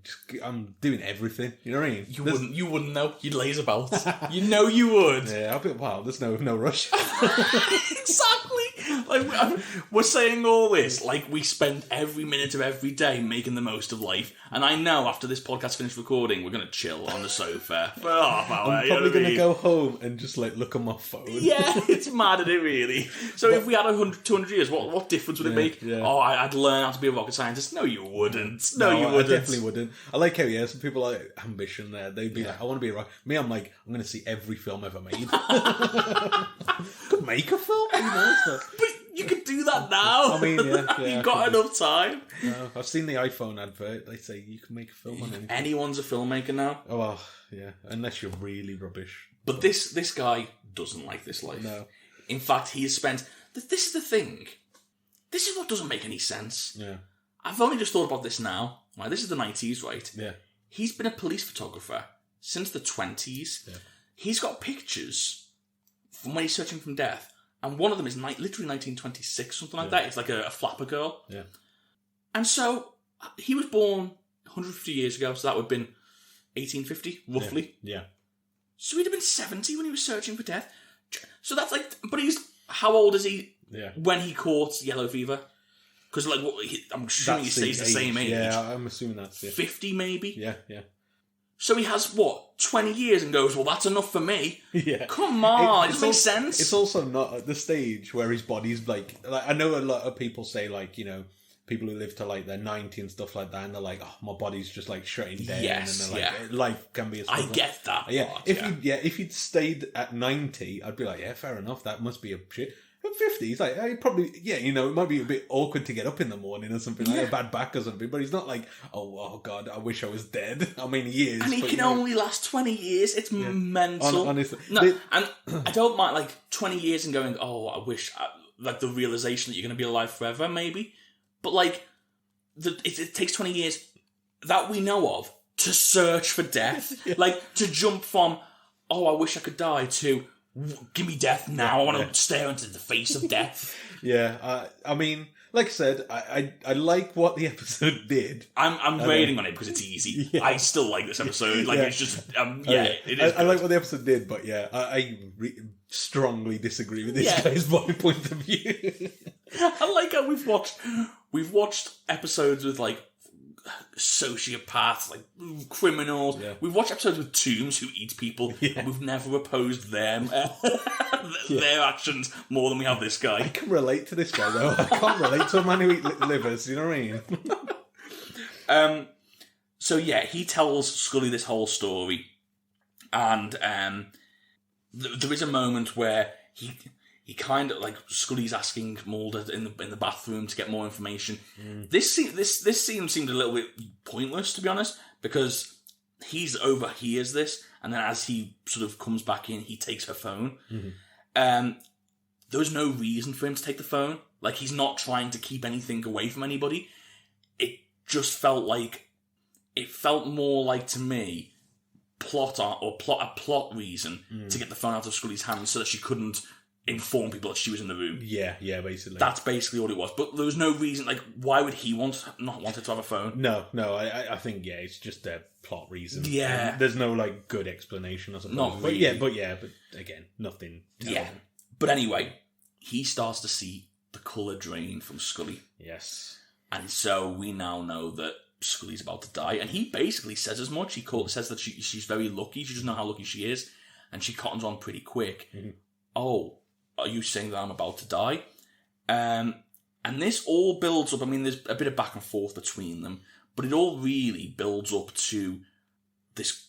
[SPEAKER 4] doing everything. You know what I mean?
[SPEAKER 3] You wouldn't know. You'd laze about. You know you would.
[SPEAKER 4] Yeah, I'll be. Wow, there's no rush.
[SPEAKER 3] Exactly. Like, we're saying all this like we spend every minute of every day making the most of life, and I know after this podcast finished recording, we're gonna chill on the sofa for half hour.
[SPEAKER 4] I'm probably gonna go home and just like look on my phone.
[SPEAKER 3] Yeah, it's mad at it really. So if we had 200 years, what difference would it make? Yeah. Oh, I'd learn how to be a rocket scientist. No, you wouldn't. No, you wouldn't.
[SPEAKER 4] I definitely wouldn't. I like how some people like ambition there. They'd be like, I want to be a rocket. Me, I'm like, I'm gonna see every film ever made. Could make a film, you know. So.
[SPEAKER 3] But you could do that now.
[SPEAKER 4] I mean,
[SPEAKER 3] you've got enough time.
[SPEAKER 4] No, I've seen the iPhone advert. They say you can make a film on anything.
[SPEAKER 3] Anyone's a filmmaker now.
[SPEAKER 4] Oh, well, yeah, unless you're really rubbish.
[SPEAKER 3] But this guy doesn't like this life.
[SPEAKER 4] No.
[SPEAKER 3] In fact, he has spent... This is the thing. This is what doesn't make any sense.
[SPEAKER 4] Yeah.
[SPEAKER 3] I've only just thought about this now. Right, this is the 90s, right?
[SPEAKER 4] Yeah.
[SPEAKER 3] He's been a police photographer since the 20s.
[SPEAKER 4] Yeah.
[SPEAKER 3] He's got pictures from when he's searching from death. And one of them is literally 1926, something like that. It's like a flapper girl.
[SPEAKER 4] Yeah.
[SPEAKER 3] And so he was born 150 years ago, so that would have been 1850, roughly.
[SPEAKER 4] Yeah.
[SPEAKER 3] So he'd have been 70 when he was searching for death. So that's like... But how old is he when he caught yellow fever? Because I'm assuming he stays the same age.
[SPEAKER 4] Yeah, I'm assuming that's...
[SPEAKER 3] 50 maybe?
[SPEAKER 4] Yeah.
[SPEAKER 3] So he has, 20 years and goes, well, that's enough for me.
[SPEAKER 4] Yeah.
[SPEAKER 3] Come on, it doesn't make sense.
[SPEAKER 4] It's also not at the stage where his body's like... I know a lot of people say, people who live to they're 90 and stuff like that, and they're like, oh, my body's just shutting down.
[SPEAKER 3] Yes,
[SPEAKER 4] and they're like, life can be a struggle.
[SPEAKER 3] I get that part,
[SPEAKER 4] if you'd stayed at 90, I'd be like, yeah, fair enough, that must be a shit. At 50, he's like, probably, it might be a bit awkward to get up in the morning or something, like a bad back or something, but he's not like, oh God, I wish I was dead. I mean, he is.
[SPEAKER 3] And he can only last 20 years. It's mental.
[SPEAKER 4] Honestly.
[SPEAKER 3] No, and I don't mind, 20 years and going, oh, I wish, the realization that you're going to be alive forever, maybe. But, it takes 20 years that we know of to search for death. To jump from, oh, I wish I could die, to... give me death now. I want to stare into the face of death.
[SPEAKER 4] I mean, like I said, I like what the episode did.
[SPEAKER 3] I'm rating on it because it's easy. I still like this episode. It's just it is.
[SPEAKER 4] I like what the episode did, but I strongly disagree with this guy's point of view.
[SPEAKER 3] I like how we've watched episodes with sociopaths, criminals. Yeah. We've watched episodes with tombs who eat people, and we've never opposed them, their actions more than we have this guy.
[SPEAKER 4] I can relate to this guy, though. I can't relate to a man who eats livers, you know what I mean?
[SPEAKER 3] He tells Scully this whole story, and there is a moment where he kind of Scully's asking Mulder in the bathroom to get more information. This scene seemed a little bit pointless, to be honest, because he's overhears this, and then as he sort of comes back in, he takes her phone. There was no reason for him to take the phone. He's not trying to keep anything away from anybody. It just felt more like, to me, a plot reason to get the phone out of Scully's hands so that she couldn't inform people that she was in the room.
[SPEAKER 4] Yeah, basically.
[SPEAKER 3] That's basically all it was. But there was no reason, why would he not want her to have a phone?
[SPEAKER 4] No, I think, it's just a plot reason.
[SPEAKER 3] Yeah.
[SPEAKER 4] There's no, good explanation or something.
[SPEAKER 3] Not really.
[SPEAKER 4] But again, nothing.
[SPEAKER 3] Yeah. But anyway, he starts to see the colour drain from Scully.
[SPEAKER 4] Yes.
[SPEAKER 3] And so we now know that Scully's about to die. And he basically says as much. He says that she's very lucky. She doesn't know how lucky she is. And she cottons on pretty quick. Mm-hmm. Oh, are you saying that I'm about to die? And this all builds up. I mean, there's a bit of back and forth between them, but it all really builds up to this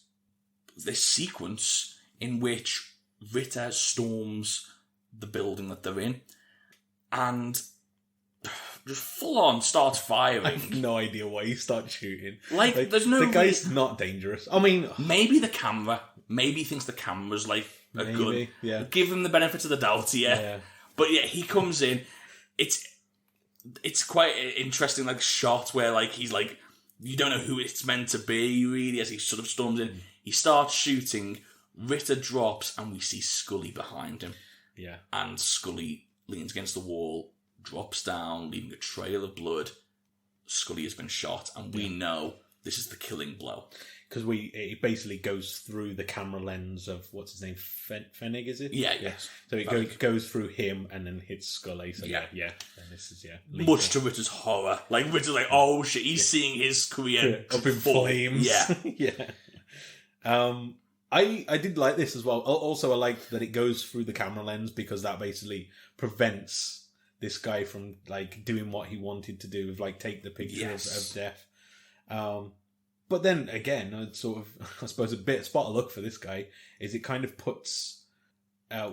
[SPEAKER 3] sequence in which Ritter storms the building that they're in and just full on starts firing.
[SPEAKER 4] I have no idea why he starts shooting.
[SPEAKER 3] There's no...
[SPEAKER 4] The guy's not dangerous. I mean...
[SPEAKER 3] Maybe the camera. Maybe he thinks the camera's good.
[SPEAKER 4] Yeah.
[SPEAKER 3] Give him the benefit of the doubt, yeah. But he comes in. It's quite an interesting shot where he's you don't know who it's meant to be really as he sort of storms in. He starts shooting. Ritter drops, and we see Scully behind him.
[SPEAKER 4] Yeah. And
[SPEAKER 3] Scully leans against the wall, drops down, leaving a trail of blood. Scully has been shot, and we know this is the killing blow. Because
[SPEAKER 4] it basically goes through the camera lens of, what's his name, Fennig, is it?
[SPEAKER 3] Yeah, yes.
[SPEAKER 4] So it goes through him and then hits Scully. So yeah. And this is,
[SPEAKER 3] much to Ritter's horror. Ritter's oh shit, he's seeing his career
[SPEAKER 4] up in flames.
[SPEAKER 3] Yeah.
[SPEAKER 4] I did like this as well. Also, I liked that it goes through the camera lens because that basically prevents this guy from doing what he wanted to do, of take the picture of death. But then again, I suppose a spot of luck for this guy is it kind of puts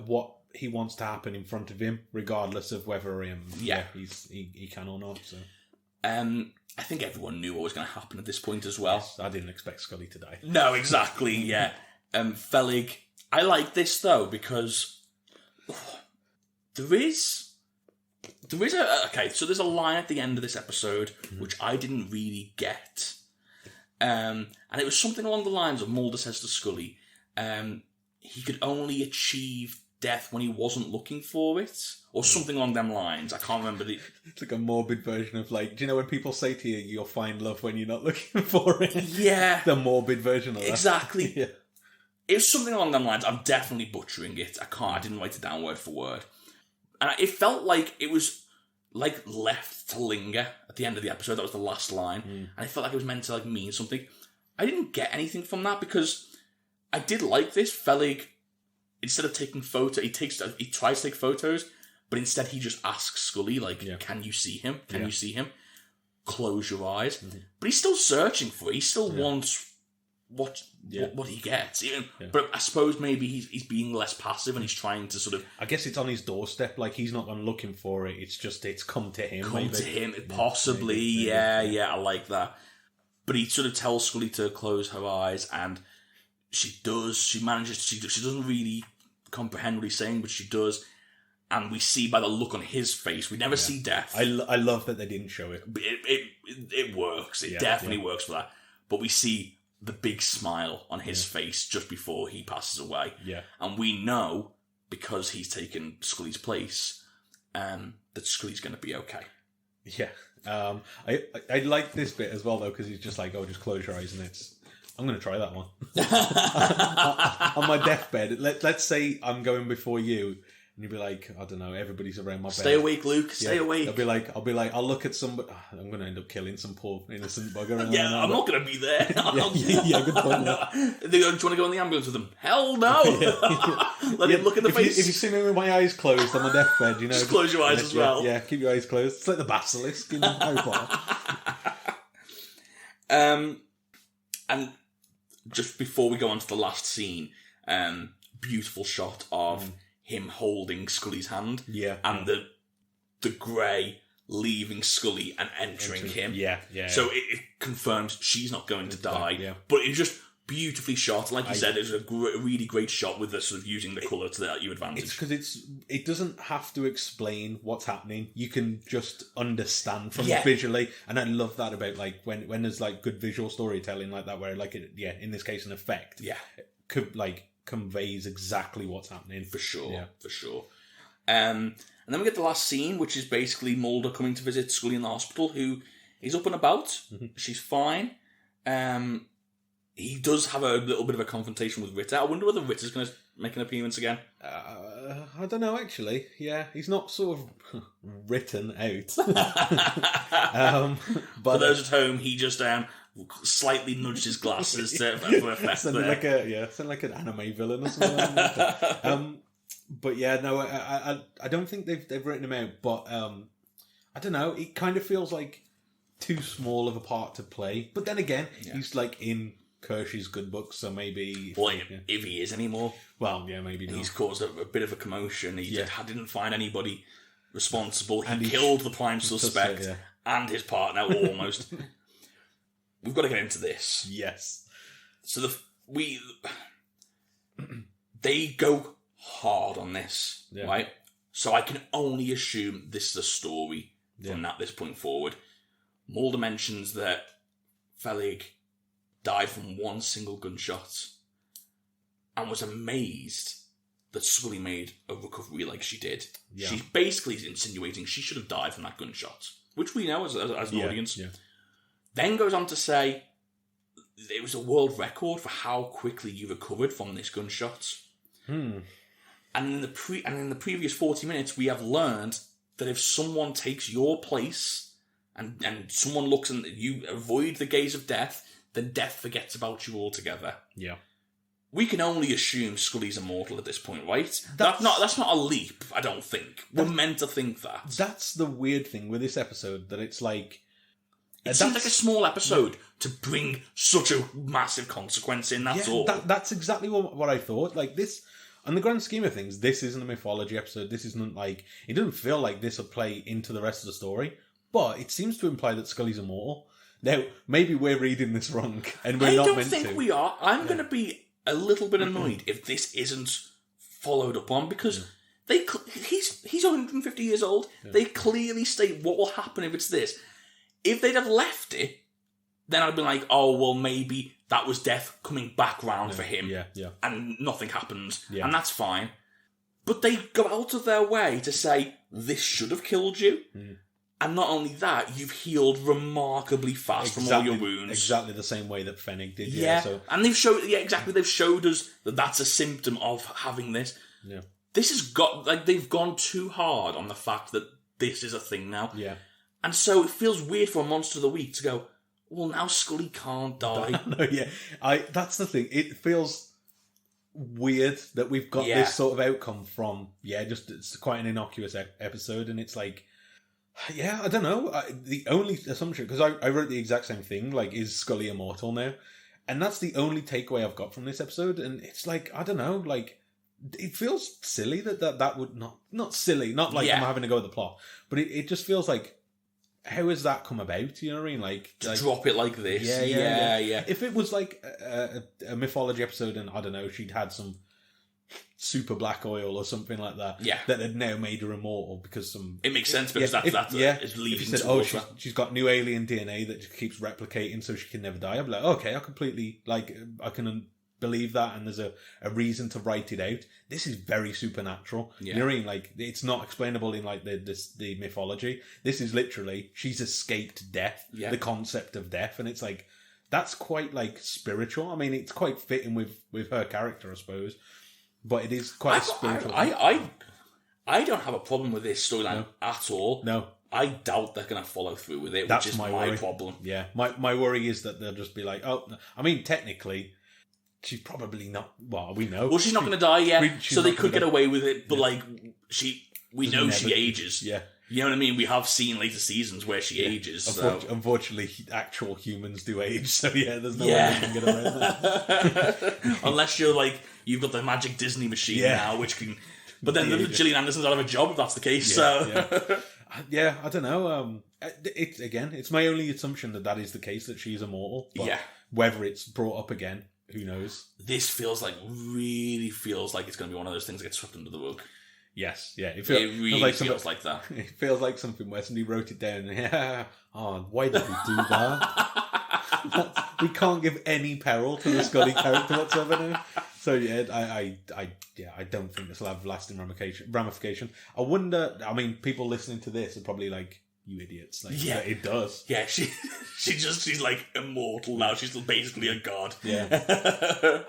[SPEAKER 4] what he wants to happen in front of him, regardless of whether he can or not. So,
[SPEAKER 3] I think everyone knew what was going to happen at this point as well.
[SPEAKER 4] Yes, I didn't expect Scully to die.
[SPEAKER 3] No, exactly. Yeah, Fellig. I like this though because there is so there's a line at the end of this episode which I didn't really get. And it was something along the lines of Mulder says to Scully, he could only achieve death when he wasn't looking for it, or something along them lines. I can't remember the.
[SPEAKER 4] It's like a morbid version of like, do you know when people say to you, "You'll find love when you're not looking for it"?
[SPEAKER 3] Yeah,
[SPEAKER 4] the morbid version of that.
[SPEAKER 3] Exactly.
[SPEAKER 4] Yeah.
[SPEAKER 3] It was something along them lines. I'm definitely butchering it. I didn't write it down word for word, and it felt like it was like left to linger at the end of the episode. That was the last line, and it felt like it was meant to like mean something. I didn't get anything from that because I did like this. Felig, instead of taking he tries to take photos, but instead he just asks Scully, like, "Can you see him? Can you see him? Close your eyes." Mm-hmm. But he's still searching for it. He still wants what he gets. But I suppose maybe he's being less passive and he's trying to sort of...
[SPEAKER 4] I guess it's on his doorstep. Like, he's not gone looking for it. It's come to him.
[SPEAKER 3] Possibly. Yeah, I like that. But he sort of tells Scully to close her eyes, and she does. She manages. She doesn't really comprehend what he's saying, but she does. And we see by the look on his face, we never see death.
[SPEAKER 4] I love that they didn't show it.
[SPEAKER 3] It works. It definitely works for that. But we see the big smile on his face just before he passes away.
[SPEAKER 4] Yeah.
[SPEAKER 3] And we know, because he's taken Scully's place, that Scully's going to be okay.
[SPEAKER 4] Yeah. I like this bit as well, though, because he's just like, "Oh, just close your eyes," and I'm going to try that one. On my deathbed, let's say I'm going before you, and you'll be like, I don't know, everybody's around my bed.
[SPEAKER 3] Stay awake, Luke. Stay awake.
[SPEAKER 4] I'll be like, I'll look at somebody. I'm going to end up killing some poor innocent bugger.
[SPEAKER 3] I'm not going to be there.
[SPEAKER 4] Good point.
[SPEAKER 3] Do you want to go in the ambulance with them? Hell no. Let him look in the face.
[SPEAKER 4] If you see me with my eyes closed on my deathbed,
[SPEAKER 3] just close your eyes as well.
[SPEAKER 4] Yeah, keep your eyes closed. It's like the basilisk in Harry Potter.
[SPEAKER 3] And just before we go on to the last scene, beautiful shot of him holding Scully's hand, and the grey leaving Scully and entering him. So it confirms she's not going to die. But it's just beautifully shot. Like you said, it's a really great shot with the sort of using the colour to your advantage.
[SPEAKER 4] It's because it doesn't have to explain what's happening. You can just understand from visually, and I love that about like when there's like good visual storytelling like that, where like in this case an effect could like conveys exactly what's happening.
[SPEAKER 3] For sure. And then we get the last scene, which is basically Mulder coming to visit Scully in the hospital, who is up and about. Mm-hmm. She's fine. He does have a little bit of a confrontation with Ritter. I wonder whether Ritter's going to make an appearance again.
[SPEAKER 4] I don't know, actually. Yeah, he's not sort of written out.
[SPEAKER 3] But for those at home, he just slightly nudged his glasses for effect.
[SPEAKER 4] Sounded like an anime villain or something like that. But yeah, no, I don't think they've written him out. But I don't know. It kind of feels like too small of a part to play. But then again, he's like in Kersh's good books, so maybe...
[SPEAKER 3] if he is anymore.
[SPEAKER 4] Well, yeah, maybe not.
[SPEAKER 3] He's caused a bit of a commotion. He didn't find anybody responsible. He killed the prime suspect and his partner, almost. We've got to get into this.
[SPEAKER 4] Yes.
[SPEAKER 3] So they go hard on this, right? So I can only assume this is a story from this point forward. Mulder mentions that Felig died from one single gunshot and was amazed that Scully made a recovery like she did. Yeah. She's basically insinuating she should have died from that gunshot, which we know as an audience. Yeah. Then goes on to say it was a world record for how quickly you recovered from this gunshot. And in the previous 40 minutes, we have learned that if someone takes your place and someone looks and you avoid the gaze of death, then death forgets about you altogether. Yeah. We can only assume Scully's immortal at this point, right? That's not a leap, I don't think. We're meant to think that.
[SPEAKER 4] That's the weird thing with this episode, that it's like...
[SPEAKER 3] It seems like a small episode to bring such a massive consequence in, that's all.
[SPEAKER 4] That's exactly what I thought. Like this, on the grand scheme of things, this isn't a mythology episode. This isn't like... It doesn't feel like this will play into the rest of the story, but it seems to imply that Scully's immortal. Now, maybe we're reading this wrong, and we're not meant to. I don't think
[SPEAKER 3] we are. I'm going to be a little bit annoyed if this isn't followed up on, because he's 150 years old. Yeah. They clearly state what will happen if it's this. If they'd have left it, then I'd be like, oh, well, maybe that was death coming back round for him, and nothing happens, and that's fine. But they go out of their way to say, this should have killed you. And not only that, you've healed remarkably fast from all your wounds.
[SPEAKER 4] Exactly the same way that Fennig did.
[SPEAKER 3] Yeah,
[SPEAKER 4] so.
[SPEAKER 3] And they've showed, they've showed us that that's a symptom of having this.
[SPEAKER 4] Yeah.
[SPEAKER 3] This has got, like, they've gone too hard on the fact that this is a thing now.
[SPEAKER 4] Yeah.
[SPEAKER 3] And so it feels weird for a Monster of the Week to go, well, now Scully can't die.
[SPEAKER 4] No, yeah. That's the thing. It feels weird that we've got this sort of outcome from, just it's quite an innocuous episode, and it's like, I don't know. The only assumption, because I wrote the exact same thing, like, is Scully immortal now? And that's the only takeaway I've got from this episode, and it's like, I don't know, like, it feels silly that would not silly, not like I'm having to go with the plot, but it just feels like, how has that come about? You know what I mean? Like,
[SPEAKER 3] drop it like this. Yeah.
[SPEAKER 4] If it was like a mythology episode, and I don't know, she'd had some super black oil or something like that, that had now made her immortal because
[SPEAKER 3] it makes sense because it's leading
[SPEAKER 4] to. Oh, she's got new alien DNA that just keeps replicating, so she can never die. I'm like, okay, I completely I can believe that, and there's a reason to write it out. This is very supernatural. You know what I mean? Like, it's not explainable in like the mythology. This is literally, she's escaped death, the concept of death, and it's like, that's quite like spiritual. I mean, it's quite fitting with her character, I suppose, but it is quite spiritual.
[SPEAKER 3] I don't have a problem with this storyline at all.
[SPEAKER 4] No.
[SPEAKER 3] I doubt they're going to follow through with it,
[SPEAKER 4] That's
[SPEAKER 3] which is my problem.
[SPEAKER 4] Yeah, my worry is that they'll just be like, oh, I mean, technically, she's probably not. Well, we know.
[SPEAKER 3] Well, she's not going to die yet, so they could get away with it. But like, we know she ages.
[SPEAKER 4] Yeah,
[SPEAKER 3] you know what I mean. We have seen later seasons where she ages.
[SPEAKER 4] Unfortunately, actual humans do age. So there's no way you can get around that.
[SPEAKER 3] Unless you've got the magic Disney machine now, which can. But then Gillian Anderson's out of a job if that's the case.
[SPEAKER 4] I don't know. It's my only assumption that is the case, that she's immortal. But whether it's brought up again, who knows?
[SPEAKER 3] This really feels like it's going to be one of those things that gets swept under the rug.
[SPEAKER 4] Yes, yeah. It
[SPEAKER 3] really feels like that.
[SPEAKER 4] It feels like something where somebody wrote it down and, why did we do that? We can't give any peril to the Scully character whatsoever now. So I don't think this will have lasting ramification. I wonder, I mean, people listening to this are probably like, you idiots. Like, it does.
[SPEAKER 3] Yeah, she's like immortal now. She's basically a god.
[SPEAKER 4] Yeah.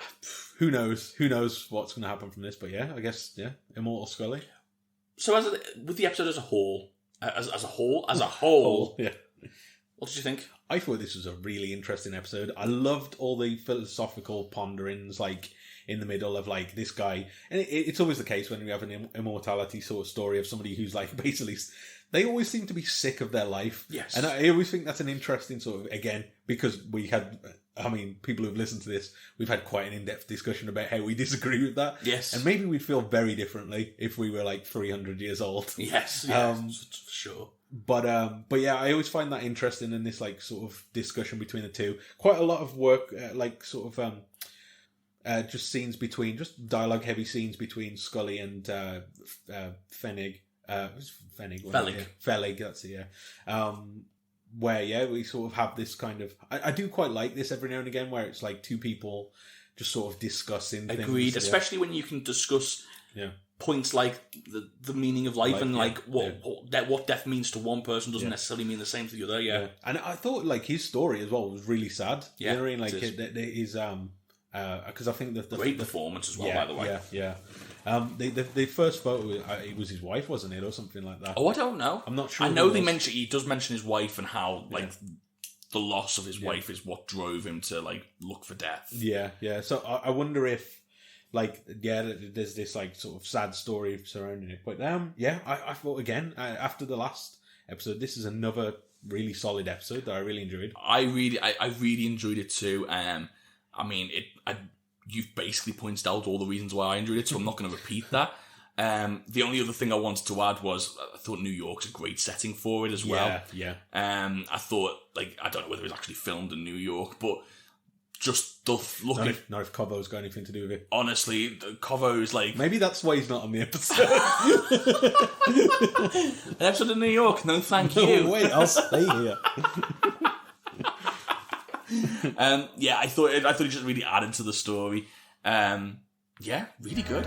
[SPEAKER 4] Who knows? Who knows what's going to happen from this? But I guess, immortal Scully.
[SPEAKER 3] So with the episode as a whole, as a whole, what did you think?
[SPEAKER 4] I thought this was a really interesting episode. I loved all the philosophical ponderings, like, in the middle of, like, this guy. And it's always the case when we have an immortality sort of story of somebody who's, like, basically, they always seem to be sick of their life.
[SPEAKER 3] Yes.
[SPEAKER 4] And I always think that's an interesting sort of, again, because we had, I mean, people who've listened to this, we've had quite an in-depth discussion about how we disagree with that.
[SPEAKER 3] Yes.
[SPEAKER 4] And maybe we'd feel very differently if we were, like, 300 years old.
[SPEAKER 3] Yes, for sure.
[SPEAKER 4] But I always find that interesting in this, like, sort of discussion between the two. Quite a lot of work, like, sort of, just scenes between, just dialogue-heavy scenes between Scully and Fennig. Fellig, that's it, where, we sort of have this kind of... I do quite like this every now and again, where it's like two people just sort of discussing things.
[SPEAKER 3] Agreed, especially when you can discuss points like the meaning of life and what death means to one person doesn't necessarily mean the same to the other.
[SPEAKER 4] And I thought, like, his story as well was really sad.
[SPEAKER 3] Yeah,
[SPEAKER 4] you know what I mean? Like, his because I think the
[SPEAKER 3] great performance as well, by the way.
[SPEAKER 4] The first photo, it was his wife, wasn't it, or something like that?
[SPEAKER 3] Oh, I don't know.
[SPEAKER 4] I'm not sure.
[SPEAKER 3] I know he does mention his wife and how the loss of his wife is what drove him to look for death. Yeah.
[SPEAKER 4] So I wonder if there's this sort of sad story surrounding it. But I thought again after the last episode, this is another really solid episode that I really enjoyed.
[SPEAKER 3] I really enjoyed it too. I mean, you've basically pointed out all the reasons why I enjoyed it, so I'm not going to repeat that. The only other thing I wanted to add was I thought New York's a great setting for it as well.
[SPEAKER 4] Yeah.
[SPEAKER 3] I thought, I don't know whether it was actually filmed in New York, but just the look.
[SPEAKER 4] Not if Covo's got anything to do with it.
[SPEAKER 3] Honestly, Covo's
[SPEAKER 4] maybe that's why he's not on the episode.
[SPEAKER 3] An episode in New York? No, thank you.
[SPEAKER 4] Wait, I'll stay here.
[SPEAKER 3] I thought it just really added to the story. Really good.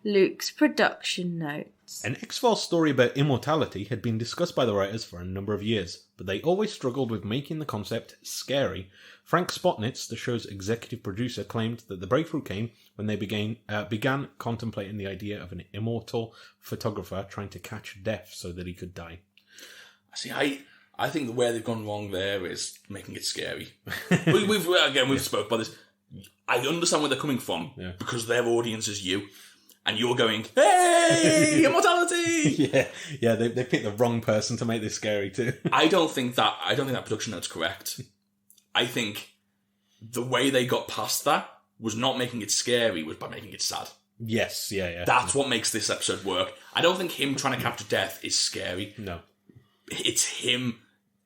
[SPEAKER 5] Luke's production notes.
[SPEAKER 4] An X-Files story about immortality had been discussed by the writers for a number of years, but they always struggled with making the concept scary. Frank Spotnitz, the show's executive producer, claimed that the breakthrough came when they began contemplating the idea of an immortal photographer trying to catch death so that he could die.
[SPEAKER 3] See, I think the where they've gone wrong there is making it scary. we've spoke about this. I understand where they're coming from because their audience is you, and you're going, "Hey, immortality!"
[SPEAKER 4] yeah. They picked the wrong person to make this scary too.
[SPEAKER 3] I don't think that production note's correct. I think the way they got past that was not making it scary, was by making it sad.
[SPEAKER 4] Yes, yeah.
[SPEAKER 3] That's what makes this episode work. I don't think him trying to capture death is scary.
[SPEAKER 4] No.
[SPEAKER 3] It's him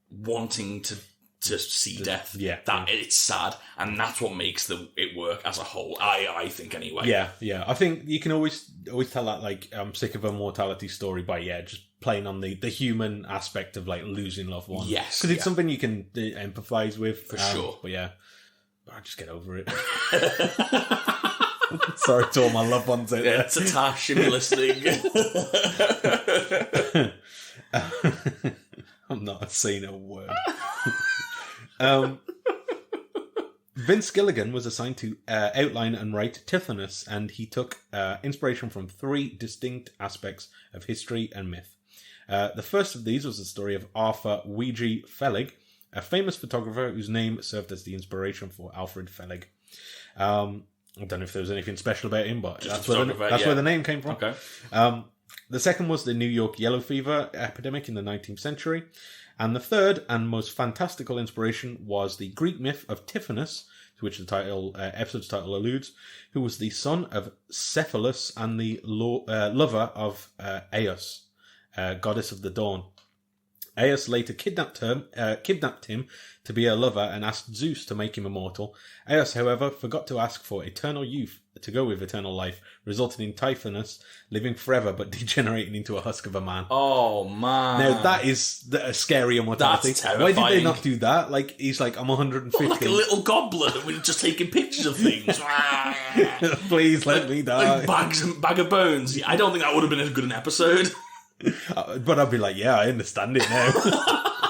[SPEAKER 3] wanting to see death.
[SPEAKER 4] Yeah.
[SPEAKER 3] It's sad, and that's what makes it work as a whole. I think anyway.
[SPEAKER 4] Yeah. I think you can always tell that, like, I'm sick of a mortality story by just playing on the human aspect of, like, losing loved ones.
[SPEAKER 3] Yes,
[SPEAKER 4] because it's something you can empathise with
[SPEAKER 3] for sure.
[SPEAKER 4] But I just get over it. Sorry to all my loved ones out there.
[SPEAKER 3] It's a Tash if you're listening.
[SPEAKER 4] I'm not saying a word. Vince Gilligan was assigned to outline and write Tithonus, and he took inspiration from 3 distinct aspects of history and myth. The first of these was the story of Arthur Weegee Felig, a famous photographer whose name served as the inspiration for Alfred Felig. I don't know if there was anything special about him, but that's where the name came from.
[SPEAKER 3] Okay.
[SPEAKER 4] The second was the New York yellow fever epidemic in the 19th century. And the third and most fantastical inspiration was the Greek myth of Tithonus, to which the episode's title alludes, who was the son of Cephalus and the lover of Eos, goddess of the dawn. Eos later kidnapped him to be her lover and asked Zeus to make him immortal. Eos, however, forgot to ask for eternal youth to go with eternal life, resulting in Tithonus living forever but degenerating into a husk of a man.
[SPEAKER 3] Oh, man.
[SPEAKER 4] Now, that is a scary immortality.
[SPEAKER 3] That's terrifying.
[SPEAKER 4] Why did they not do that? Like, he's like, I'm 150.
[SPEAKER 3] Like a little goblin that was just taking pictures of things.
[SPEAKER 4] Please let me die.
[SPEAKER 3] Like bag of bones. I don't think that would have been as good an episode.
[SPEAKER 4] But I'd be like, yeah, I understand it now.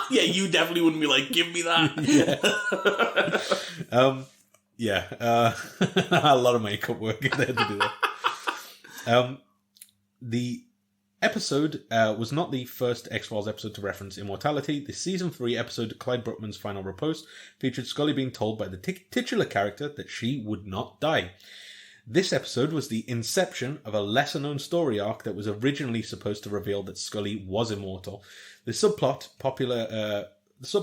[SPEAKER 3] Yeah, you definitely wouldn't be like, give me that.
[SPEAKER 4] A lot of makeup work in there to do that. The episode was not the first X-Files episode to reference immortality. The Season 3 episode, Clyde Bruckman's Final Repose, featured Scully being told by the titular character that she would not die. This episode was the inception of a lesser-known story arc that was originally supposed to reveal that Scully was immortal. The subplot, popular, that's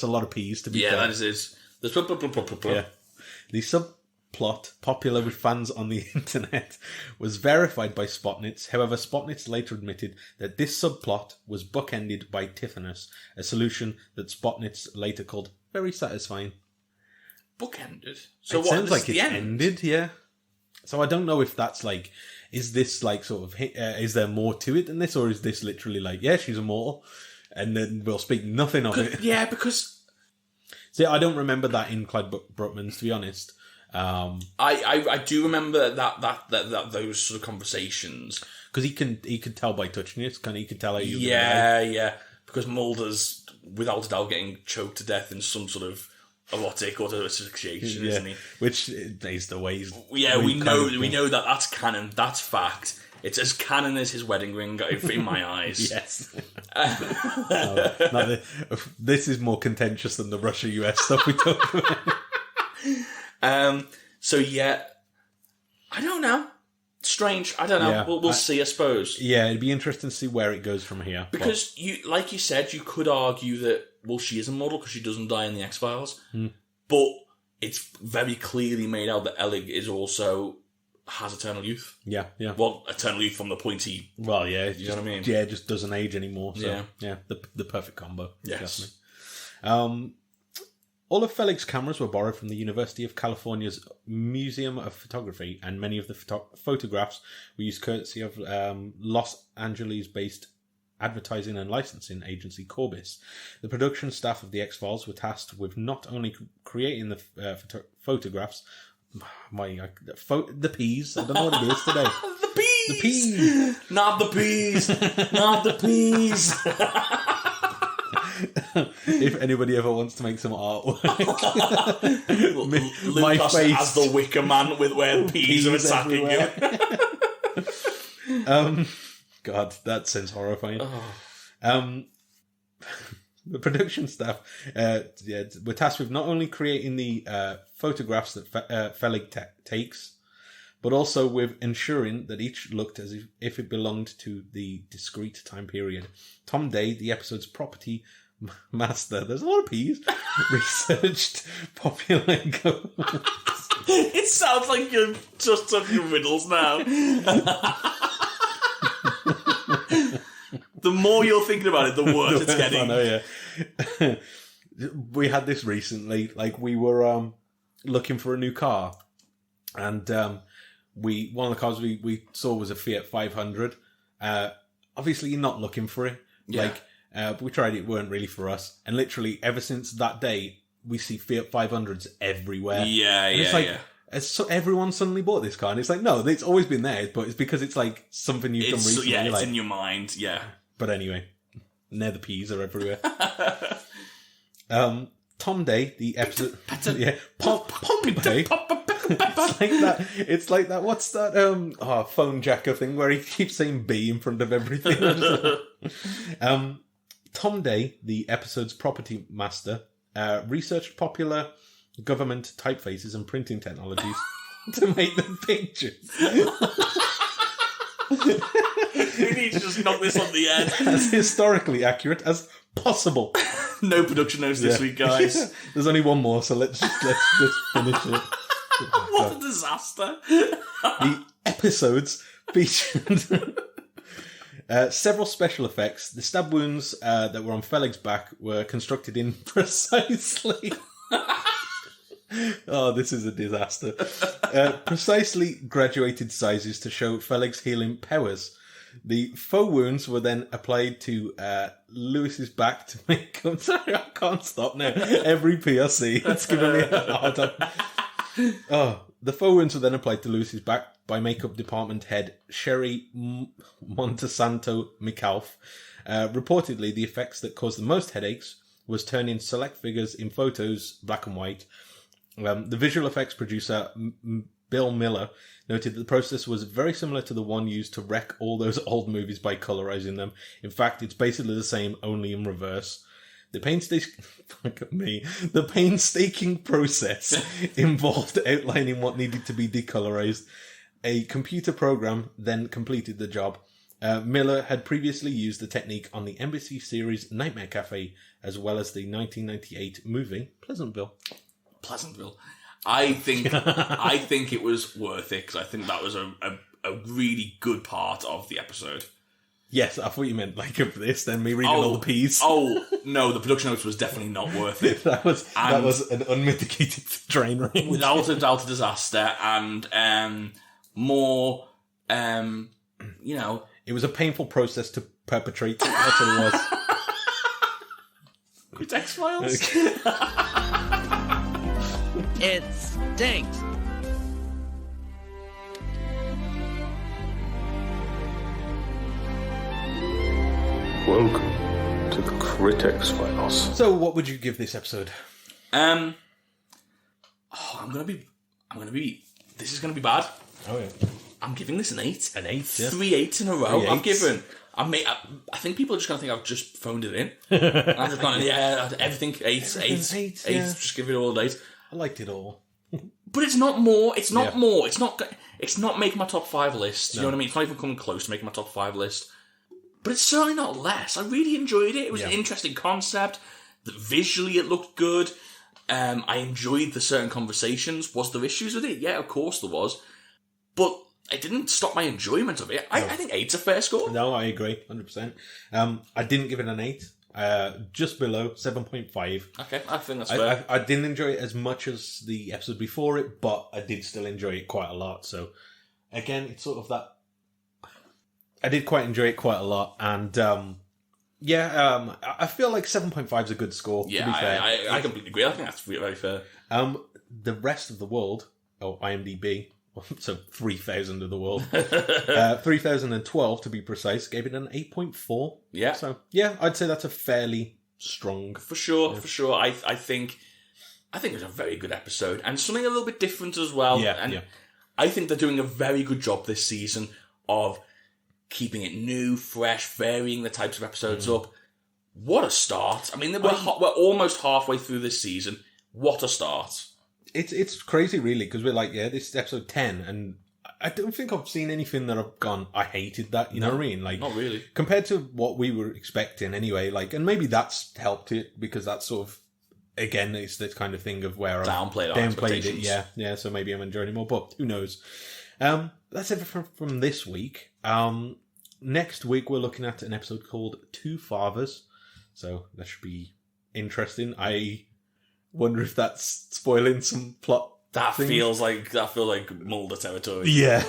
[SPEAKER 4] a lot of P's to be fair.
[SPEAKER 3] Yeah, that is. The
[SPEAKER 4] subplot, popular with fans on the internet, was verified by Spotnitz. However, Spotnitz later admitted that this subplot was bookended by Tithonus, a solution that Spotnitz later called very satisfying.
[SPEAKER 3] Bookended?
[SPEAKER 4] So it sounds like it's ended, yeah. So I don't know if that's like, is this like sort of, is there more to it than this, or is this literally like, yeah, she's immortal, and then we'll speak nothing of it?
[SPEAKER 3] Yeah, because...
[SPEAKER 4] See, I don't remember that in Clyde Bruckman's, to be honest.
[SPEAKER 3] I do remember that those sort of conversations,
[SPEAKER 4] because he could tell by touching it. He could tell how you.
[SPEAKER 3] Yeah. Because Mulder's without a doubt getting choked to death in some sort of erotic or asphyxiation, isn't he?
[SPEAKER 4] Which is the way he's...
[SPEAKER 3] Yeah, we know that that's canon. That's fact. It's as canon as his wedding ring, in my eyes.
[SPEAKER 4] Yes. This is more contentious than the Russia-US stuff we talk
[SPEAKER 3] about. So yeah, I don't know. Strange. I don't know.
[SPEAKER 4] Yeah,
[SPEAKER 3] we'll see, I suppose.
[SPEAKER 4] Yeah, it'd be interesting to see where it goes from here.
[SPEAKER 3] Because like you said, you could argue that, well, she is immortal because she doesn't die in the X-Files. But it's very clearly made out that Ellig is also has eternal youth.
[SPEAKER 4] Yeah.
[SPEAKER 3] Well, eternal youth from the point he...
[SPEAKER 4] Well, yeah.
[SPEAKER 3] You know what I mean?
[SPEAKER 4] Yeah, it just doesn't age anymore. So,
[SPEAKER 3] yeah.
[SPEAKER 4] The perfect combo.
[SPEAKER 3] Yes.
[SPEAKER 4] Definitely. All of Felig's cameras were borrowed from the University of California's Museum of Photography, and many of the photographs were used courtesy of Los Angeles-based advertising and licensing agency Corbis. The production staff of The X-Files were tasked with not only creating the photographs, the peas, I don't know what it is today.
[SPEAKER 3] The peas! Not the peas! Not the peas!
[SPEAKER 4] If anybody ever wants to make some artwork, my
[SPEAKER 3] Lucas
[SPEAKER 4] face
[SPEAKER 3] as the Wicker Man with where peas are attacking him.
[SPEAKER 4] God, that sounds horrifying. The production staff were tasked with not only creating the photographs that Felig takes, but also with ensuring that each looked as if it belonged to the discrete time period. Tom Day, the episode's property master, there's a lot of P's, researched popular government.
[SPEAKER 3] It sounds like you're just talking riddles now. The more you're thinking about it, the worse it's getting.
[SPEAKER 4] I know, yeah. We had this recently. Like, we were looking for a new car, and one of the cars we saw was a Fiat 500. Obviously, you're not looking for it.
[SPEAKER 3] Yeah.
[SPEAKER 4] But we tried it. Weren't really for us. And literally, ever since that day, we see Fiat 500s everywhere.
[SPEAKER 3] Yeah,
[SPEAKER 4] and it's like, everyone suddenly bought this car, and it's like, no, it's always been there, but it's because it's like something you've done recently.
[SPEAKER 3] Yeah, it's in your mind. Yeah.
[SPEAKER 4] But anyway, the peas are everywhere. Tom Day, the episode, Pompey. It's like that. What's that? Phone jacker thing where he keeps saying B in front of everything. Tom Day, the episode's property master, researched popular government typefaces and printing technologies to make the pictures.
[SPEAKER 3] We need to just knock this on the head.
[SPEAKER 4] As historically accurate as possible.
[SPEAKER 3] No production notes this week, guys.
[SPEAKER 4] There's only one more, so let's just finish it.
[SPEAKER 3] What a disaster.
[SPEAKER 4] The episodes featured several special effects. The stab wounds that were on Felig's back were constructed in precisely... Oh, this is a disaster. Precisely graduated sizes to show Felig's healing powers. The faux wounds were then applied to Lewis's back to make up... Sorry, I can't stop now. Every PRC, it's giving me a hard time. Oh, the faux wounds were then applied to Lewis's back by makeup department head Sherry Montesanto McAuliffe. Reportedly, the effects that caused the most headaches was turning select figures in photos black and white. The visual effects producer, Bill Miller, noted that the process was very similar to the one used to wreck all those old movies by colorizing them. In fact, it's basically the same, only in reverse. The painstaking process involved outlining what needed to be decolorized. A computer program then completed the job. Miller had previously used the technique on the NBC series Nightmare Cafe, as well as the 1998 movie Pleasantville. I
[SPEAKER 3] think it was worth it, because I think that was a really good part of the episode.
[SPEAKER 4] Yes, I thought you meant like of this, then me reading all the P's.
[SPEAKER 3] Oh, no, the production notes was definitely not worth it.
[SPEAKER 4] that was an unmitigated train wreck.
[SPEAKER 3] Without a doubt, a disaster, and more,
[SPEAKER 4] It was a painful process to perpetrate. That's what it was.
[SPEAKER 3] Good X-Files.
[SPEAKER 6] It stinks.
[SPEAKER 7] Welcome to the Critic Files.
[SPEAKER 4] So, what would you give this episode?
[SPEAKER 3] I'm gonna be. This is gonna be bad.
[SPEAKER 4] Oh yeah.
[SPEAKER 3] I'm giving this an 8.
[SPEAKER 4] An 8. Yeah.
[SPEAKER 3] 3 8s in a row.
[SPEAKER 4] 3
[SPEAKER 3] I've8s. given. I think people are just gonna think I've just phoned it in. I've just gone, everything 8, 8, 8.
[SPEAKER 4] Yeah.
[SPEAKER 3] Just give it all 8.
[SPEAKER 4] I liked it all.
[SPEAKER 3] But it's not more. It's not more. It's not making my top 5 list. You know what I mean? It's not even coming close to making my top 5 list. But it's certainly not less. I really enjoyed it. It was an interesting concept. Visually, it looked good. I enjoyed the certain conversations. Was there issues with it? Yeah, of course there was. But it didn't stop my enjoyment of it. I think 8's a fair score.
[SPEAKER 4] No, I agree, 100%. I didn't give it an 8. Just below 7.5.
[SPEAKER 3] Okay, I think that's fair.
[SPEAKER 4] I didn't enjoy it as much as the episode before it, but I did still enjoy it quite a lot. So, again, it's sort of that... I did quite enjoy it quite a lot, and Yeah, I feel like 7.5 is a good score, to be fair.
[SPEAKER 3] I completely agree. I think that's very fair.
[SPEAKER 4] The rest of the world, IMDb, so 3,000 of the world, 3,012 to be precise, gave it an 8.4.
[SPEAKER 3] Yeah.
[SPEAKER 4] So, yeah, I'd say that's a fairly strong...
[SPEAKER 3] For sure. I think it was a very good episode, and something a little bit different as well.
[SPEAKER 4] Yeah.
[SPEAKER 3] I think they're doing a very good job this season of keeping it new, fresh, varying the types of episodes up. What a start. I mean, we're almost halfway through this season. What a start.
[SPEAKER 4] It's crazy, really, because we're like, this is episode 10, and I don't think I've seen anything that I've gone, I hated that, you know what I mean? Like,
[SPEAKER 3] not really.
[SPEAKER 4] Compared to what we were expecting anyway, like, and maybe that's helped it, because that's sort of, again, it's this kind of thing of where I've downplayed it, yeah, so maybe I'm enjoying it more, but who knows. That's everything from this week. Next week, we're looking at an episode called Two Fathers, so that should be interesting. I wonder if that's spoiling some plot.
[SPEAKER 3] That feels like Mulder territory.
[SPEAKER 4] Yeah.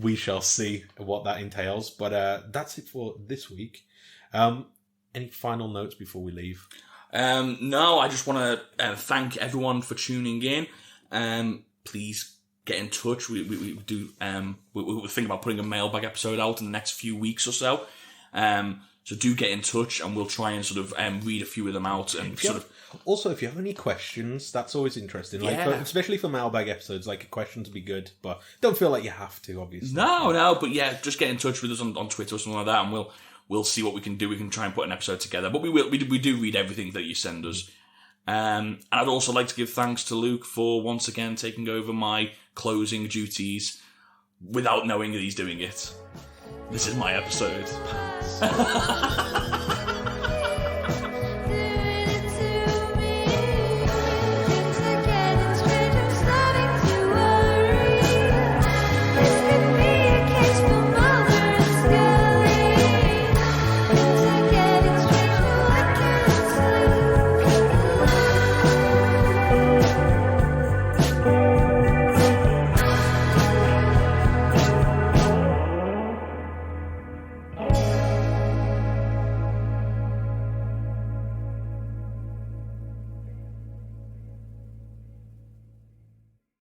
[SPEAKER 4] We shall see what that entails. But that's it for this week. Any final notes before we leave?
[SPEAKER 3] No, I just want to thank everyone for tuning in. Please get in touch. We do. We're thinking about putting a mailbag episode out in the next few weeks or so. So do get in touch, and we'll try and sort of read a few of them out. And
[SPEAKER 4] also, if you have any questions, that's always interesting. Like, especially for mailbag episodes, like, questions would be good, but don't feel like you have to, obviously.
[SPEAKER 3] No, but yeah, just get in touch with us on Twitter or something like that, and we'll see what we can do. We can try and put an episode together, but we do read everything that you send us. And I'd also like to give thanks to Luke for once again taking over my closing duties without knowing that he's doing it. This is my episode.